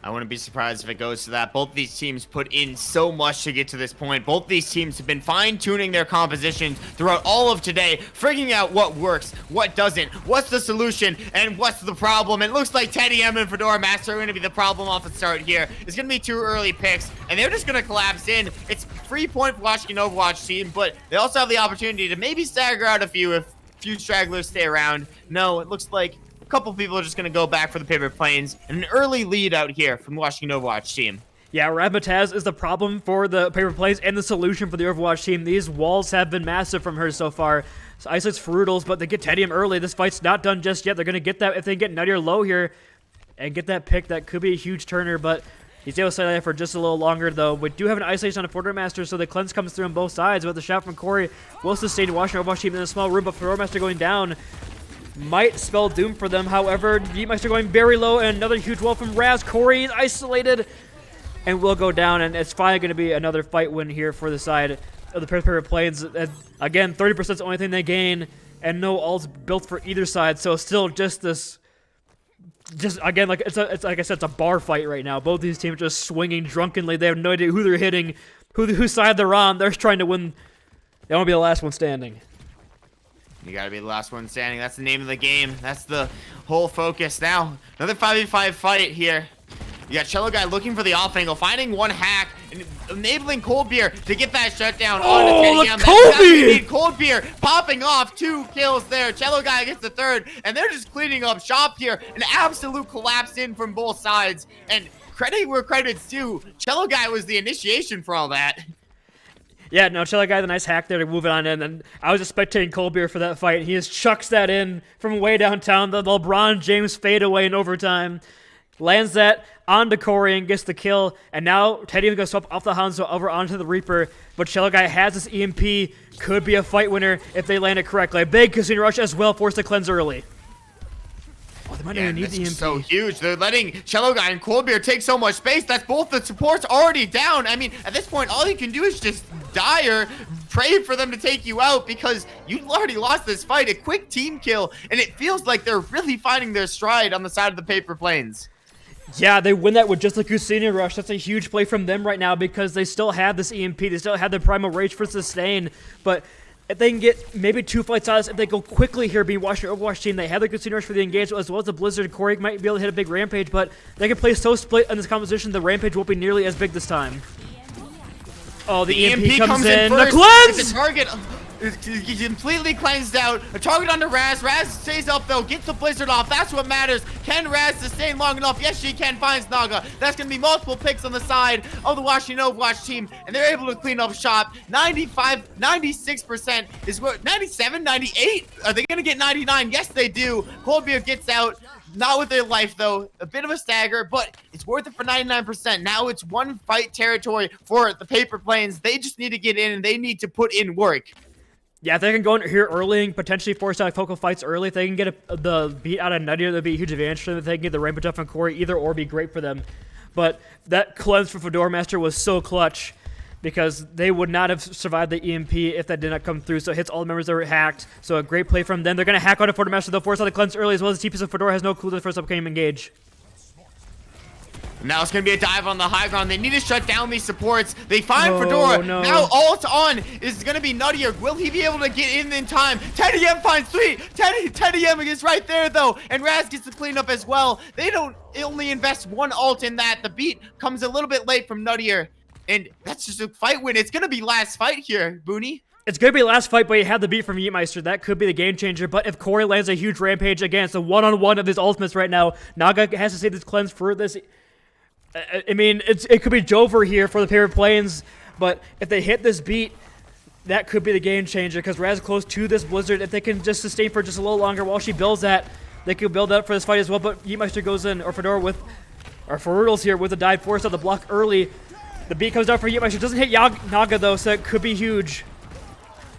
I wouldn't be surprised if it goes to that. Both these teams put in so much to get to this point. Both these teams have been fine-tuning their compositions throughout all of today, figuring out what works, what doesn't, what's the solution, and what's the problem. It looks like Teddy M and Fedora Master are going to be the problem off the start here. It's going to be 2 early picks, and they're just going to collapse in. It's free point for Washington Overwatch team, but they also have the opportunity to maybe stagger out a few if few stragglers stay around. No, it looks like a couple people are just going to go back for the Paper Plains, and an early lead out here from the Washington Overwatch team. Yeah, Razzmatazz is the problem for the Paper Plains and the solution for the Overwatch team. These walls have been massive from her so far. So isolates Frutals, but they get Teddy M early. This fight's not done just yet. They're going to get that if they get Nutty or Low here and get that pick. That could be a huge turner, but he's able to stay there for just a little longer, though. We do have an isolation on a Fedora Master, so the cleanse comes through on both sides, but the shot from Corey will sustain the Washington Overwatch team in a small room, but Fedora Master going down might spell doom for them. However, Beatmeister going very low, and another huge wall from Raz. Corey is isolated and will go down, and it's finally going to be another fight win here for the side of the Paper Plains. Again, 30% is the only thing they gain, and no ults built for either side, so still just this... Just again, like it's like I said, it's a bar fight right now. Both these teams just swinging drunkenly. They have no idea who they're hitting, whose side they're on. They're just trying to win. They want to be the last one standing. You gotta be the last one standing. That's the name of the game. That's the whole focus. Now, another 5v5 fight here. You got Cello Guy looking for the off angle, finding one hack, and enabling Cold Beer to get that shutdown on the Teddy. Cold Beer popping off 2 kills there. Cello Guy gets the 3rd, and they're just cleaning up shop here. An absolute collapse in from both sides. And credit where credit's due, Cello Guy was the initiation for all that. Yeah, no, Cello Guy, the nice hack there to move it on in. And I was just spectating Cold Beer for that fight. He just chucks that in from way downtown. The LeBron James fadeaway in overtime. Lands that onto Corey and gets the kill. And now Teddy goes up off the Hanzo over onto the Reaper. But Cello Guy has this EMP. Could be a fight winner if they land it correctly. A big Casino Rush as well, forced to cleanse early. Oh, they might not even need the EMP. So huge. They're letting Cello Guy and Cold Beer take so much space. That's both the supports already down. I mean, at this point, all you can do is just die or pray for them to take you out because you already lost this fight. A quick team kill, and it feels like they're really finding their stride on the side of the Paper Plains. Yeah, they win that with just the Casino Rush. That's a huge play from them right now because they still have this EMP. They still have the Primal Rage for sustain. But if they can get maybe 2 fights out of this, if they go quickly here, being Washington Overwatch team, they have the Casino Rush for the engagement as well as the Blizzard. Corey might be able to hit a big Rampage, but they can play so split in this composition, the Rampage won't be nearly as big this time. Oh, the EMP comes in. The cleanse! It's a target. He's completely cleansed out. A target onto Raz. Raz stays up though. Gets the Blizzard off. That's what matters. Can Raz sustain long enough? Yes, she can. Finds Naga. That's going to be multiple picks on the side of the Washington Overwatch team. And they're able to clean up shop. 95, 96% is what, 97, 98? Are they going to get 99? Yes, they do. Coldbeer gets out. Not with their life, though. A bit of a stagger, but it's worth it for 99%. Now it's 1 fight territory for the Paper Plains. They just need to get in, and they need to put in work. Yeah, if they can go in here early and potentially force out focal fights early, if they can get the beat out of Nutty, that'd be a huge advantage for them. If they can get the Rampage up on Corey, either or be great for them. But that cleanse for Fedora Master was so clutch because they would not have survived the EMP if that did not come through. So it hits all the members that were hacked. So a great play from them. They're going to hack on to Fedora Master. They'll force out the cleanse early as well as the TP, so Fedora has no clue to the first upcoming engage. Now it's going to be a dive on the high ground. They need to shut down these supports. They find Oh, Fedora. no. Now ult on is going to be Nuttier. Will he be able to get in time? Teddy M finds Sweet. Teddy M is right there, though. And Raz gets the cleanup as well. They only invest one ult in that. The beat comes a little bit late from Nuttier. And that's just a fight win. It's going to be last fight here, Booney. It's going to be last fight, but you have the beat from Yeetmeister. That could be the game changer. But if Corey lands a huge rampage against a one-on-one of his ultimates right now, Naga has to save this cleanse for this. I mean, it could be Jover here for the Paper Plains, but if they hit this beat, that could be the game changer because Raz is close to this Blizzard. If they can just sustain for just a little longer while she builds that, they could build up for this fight as well. But Yeetmeister goes in, or Fedora with, or Ferrutles here with a dive force on the block early. The beat comes down for Yeetmeister. Doesn't hit Naga though, so that could be huge.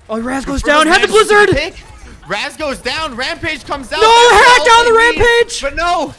Oh, Raz goes down. Have the Blizzard! Raz goes down. Rampage comes out. No, hack down the Rampage! But no,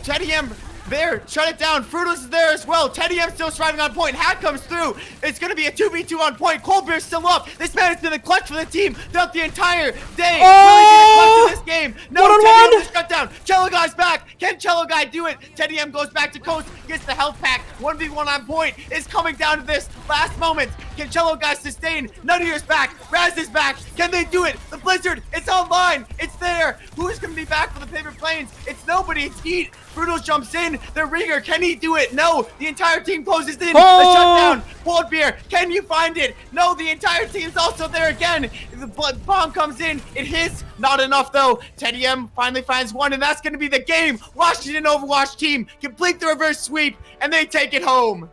Teddy M there, shut it down. Fruitless is there as well. Teddy M still striving on point. Hack comes through. It's going to be a 2v2 on point. Coldbeer's still up. This man has been a clutch for the team throughout the entire day. Oh! Really being a clutch in this game. No, One-on-one! Teddy M is shut down. Cello Guy's back. Can Cello Guy do it? Teddy M goes back to coast, gets the health pack. 1v1 on point is coming down to this last moment. Can Cello Guy sustain? Nuttier's back. Raz is back. Can they do it? The Blizzard, it's online. It's there. Who's going to be back for the Paper Plains? It's nobody. It's Heat. Frutals jumps in. The Ringer, can he do it? No. The entire team closes in. Oh! The shutdown. Coldbeer, can you find it? No, the entire team's also there again. The bomb comes in. It hits. Not enough, though. Teddy M finally finds one, and that's going to be the game. Washington Overwatch team complete the reverse sweep, and they take it home.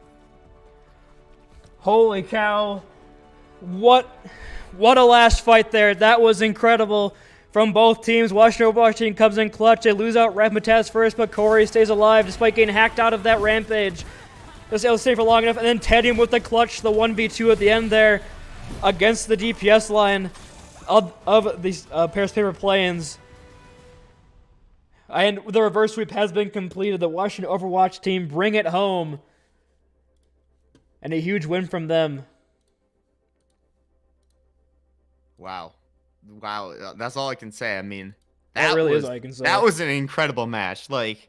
Holy cow. What a last fight there. That was incredible from both teams. Washington Overwatch team comes in clutch. They lose out Rathmataz first, but Corey stays alive despite getting hacked out of that rampage. Just able to stay for long enough, and then Teddy with the clutch, the 1v2 at the end there against the DPS line of these Paris Paper Plains. And the reverse sweep has been completed. The Washington Overwatch team bring it home. And a huge win from them. Wow. That's all I can say. I mean, That really is all I can say. That was an incredible match. Like,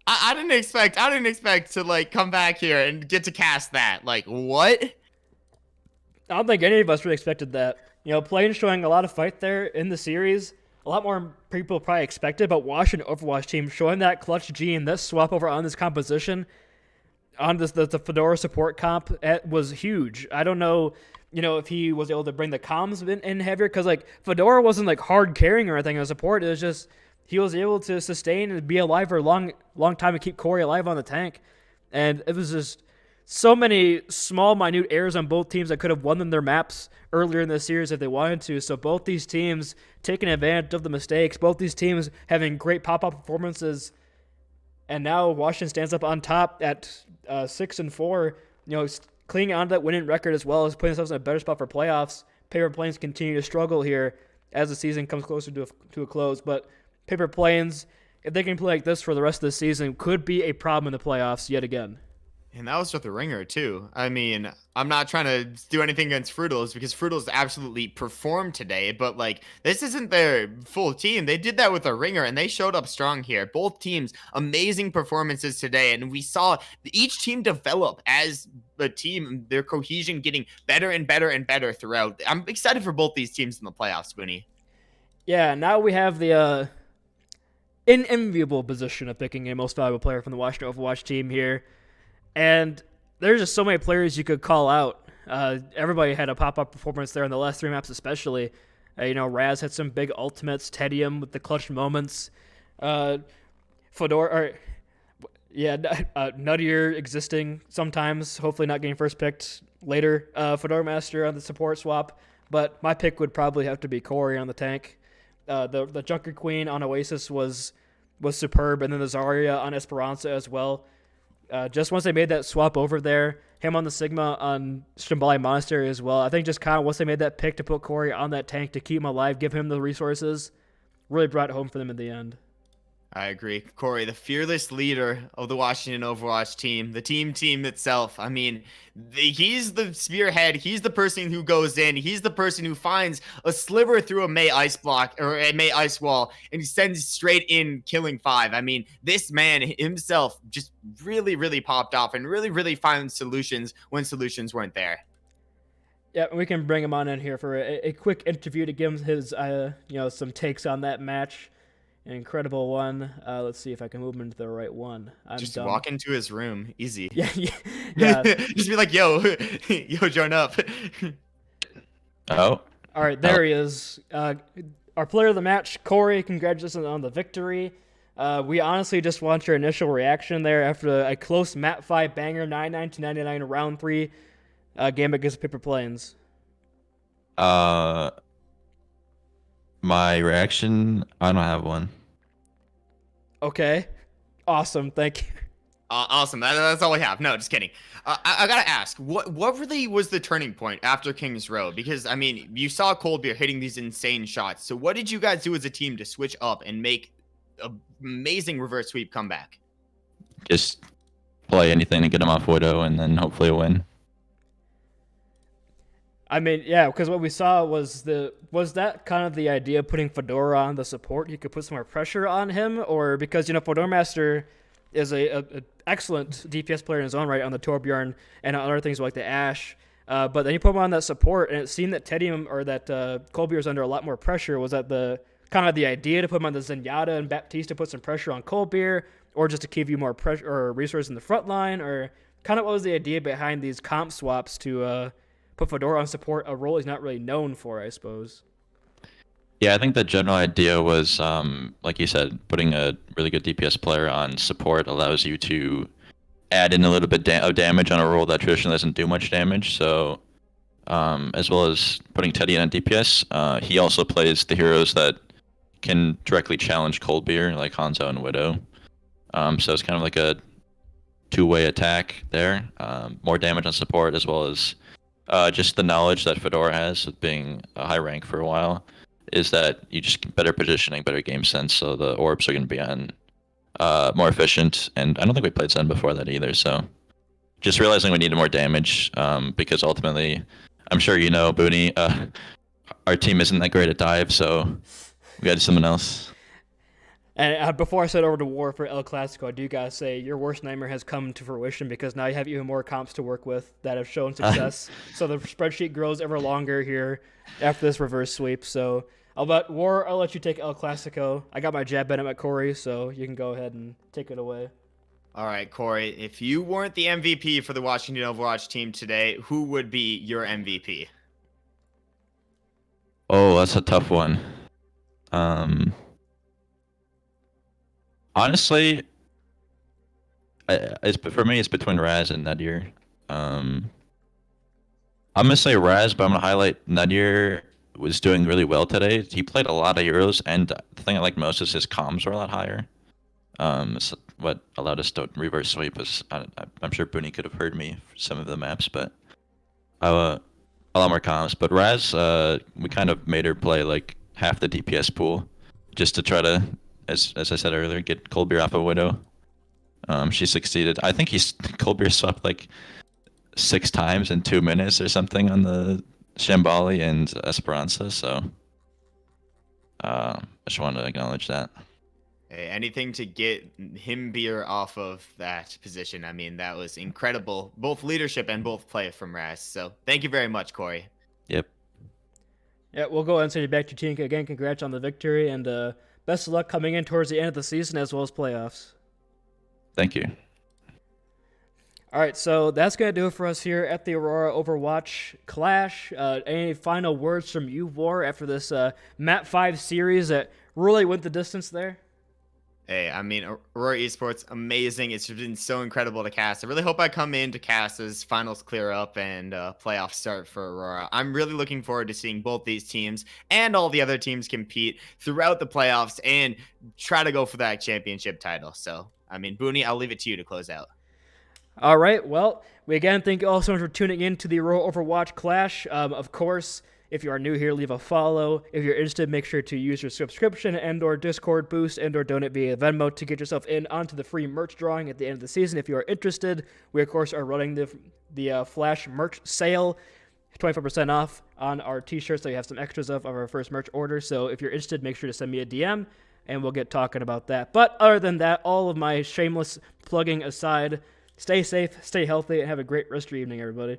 I didn't expect to like come back here and get to cast that. Like, what? I don't think any of us really expected that. You know, Plains showing a lot of fight there in the series. A lot more people probably expected, but Washington Overwatch team showing that clutch G and this swap over on this composition, on this the Fedora support comp, it was huge. I don't know, if he was able to bring the comms in heavier, because like Fedora wasn't like hard carrying or anything as support. It was just he was able to sustain and be alive for a long time and keep Corey alive on the tank. And it was just so many small, minute errors on both teams that could have won them their maps earlier in the series if they wanted to. So both these teams taking advantage of the mistakes, both these teams having great pop-up performances, and now Washington stands up on top at 6-4, clinging on to that winning record as well as putting themselves in a better spot for playoffs. Paper Plains continue to struggle here as the season comes closer to a close, but Paper Plains, if they can play like this for the rest of the season, could be a problem in the playoffs yet again. And that was with the Ringer, too. I mean, I'm not trying to do anything against Fruitles because Fruitles absolutely performed today, but, like, this isn't their full team. They did that with a Ringer, and they showed up strong here. Both teams, amazing performances today, and we saw each team develop as a team, their cohesion getting better and better and better throughout. I'm excited for both these teams in the playoffs, Booney. Yeah, now we have the unenviable position of picking a most valuable player from the Washington Overwatch team here. And there's just so many players you could call out. Everybody had a pop-up performance there in the last 3 maps especially. Raz had some big ultimates. Tedium with the clutch moments. Nuttier existing sometimes. Hopefully not getting first picked later. Fedora Master on the support swap. But my pick would probably have to be Corey on the tank. The Junker Queen on Oasis was superb. And then the Zarya on Esperanza as well. Just once they made that swap over there, him on the Sigma on Shambhala Monastery as well, I think just kind of once they made that pick to put Corey on that tank to keep him alive, give him the resources, really brought it home for them in the end. I agree. Corey, the fearless leader of the Washington Overwatch team, the team itself. I mean, he's the spearhead. He's the person who goes in. He's the person who finds a sliver through a May ice block or a May ice wall and he sends straight in, killing 5. I mean, this man himself just really, really popped off and really, really found solutions when solutions weren't there. Yeah, we can bring him on in here for a quick interview to give him his, some takes on that match. An incredible one. Let's see if I can move him into the right one. Just walk into his room, easy. Yeah, yeah. Just be like, yo, join up. Oh. All right, there he is. Our player of the match, Corey. Congratulations on the victory. We honestly just want your initial reaction there after a close Map 5 banger, 99 to 99 round 3 game against Paper Plains. My reaction, I don't have one. Okay. Awesome. Thank you. Awesome. That's all we have. No, just kidding. I gotta ask, what really was the turning point after Kings Row? Because I mean, you saw Cold Beer hitting these insane shots. So what did you guys do as a team to switch up and make an amazing reverse sweep comeback? Just play anything to get him off Widow and then hopefully a win. I mean, yeah, because what we saw was that kind of the idea of putting Fedora on the support? You could put some more pressure on him, or because Fedora Master is a excellent DPS player in his own right on the Torbjorn and on other things like the Ashe. But then you put him on that support, and it seemed that Tedium or that Colby was under a lot more pressure. Was that the kind of the idea to put him on the Zenyatta and Baptiste to put some pressure on Colbeer, or just to give you more pressure or resources in the front line, or kind of what was the idea behind these comp swaps to put Fedora on support, a role he's not really known for, I suppose? Yeah, I think the general idea was, like you said, putting a really good DPS player on support allows you to add in a little bit of damage on a role that traditionally doesn't do much damage. So, as well as putting Teddy in DPS, he also plays the heroes that can directly challenge Coldbeer, like Hanzo and Widow. So it's kind of like a two-way attack there. More damage on support, as well as just the knowledge that Fedora has with being a high rank for a while, is that you just get better positioning, better game sense, so the orbs are going to be on more efficient. And I don't think we played Zen before that either, so just realizing we needed more damage, because ultimately, I'm sure you know, Booney, our team isn't that great at dive, so we got someone else. And before I send over to War for El Clasico, I do gotta say your worst nightmare has come to fruition, because now you have even more comps to work with that have shown success. So the spreadsheet grows ever longer here after this reverse sweep. So I'll let you take El Clasico. I got my jab in at Corey, so you can go ahead and take it away. All right, Corey, if you weren't the MVP for the Washington Overwatch team today, who would be your MVP? Oh, that's a tough one. Honestly, for me, it's between Raz and Nadir. I'm gonna say Raz, but I'm gonna highlight Nadir was doing really well today. He played a lot of heroes, and the thing I liked most is his comms were a lot higher. So what allowed us to reverse sweep was, I'm sure Booney could have heard me for some of the maps, but a lot more comms. But Raz, we kind of made her play like half the DPS pool, just to try to, as I said earlier, get Coldbeer off a Widow. She succeeded. I think Coldbeer swapped like 6 times in 2 minutes or something on the Shambali and Esperanza, so I just wanted to acknowledge that. Hey, anything to get him beer off of that position. I mean, that was incredible, both leadership and both play from Raz. So thank you very much, Corey. Yep. Yeah, we'll go ahead and send you back to Team. Again, congrats on the victory, and best of luck coming in towards the end of the season as well as playoffs. Thank you. All right, so that's going to do it for us here at the Aurora Overwatch Clash. Any final words from you, War, after this Map 5 series that really went the distance there? Hey, I mean, Aurora Esports, amazing. It's been so incredible to cast. I really hope I come in to cast as finals clear up and playoffs start for Aurora. I'm really looking forward to seeing both these teams and all the other teams compete throughout the playoffs and try to go for that championship title. So, I mean, Booney, I'll leave it to you to close out. All right, well, we again thank you all so much for tuning in to the Aurora Overwatch Clash. Of course, If you are new here, leave a follow. If you're interested, make sure to use your subscription and or Discord boost and or donate via Venmo to get yourself in onto the free merch drawing at the end of the season. If you are interested, we of course are running the Flash merch sale, 25% off on our t-shirts that we have some extras of our first merch order. So if you're interested, make sure to send me a DM and we'll get talking about that. But other than that, all of my shameless plugging aside, stay safe, stay healthy, and have a great rest of your evening, everybody.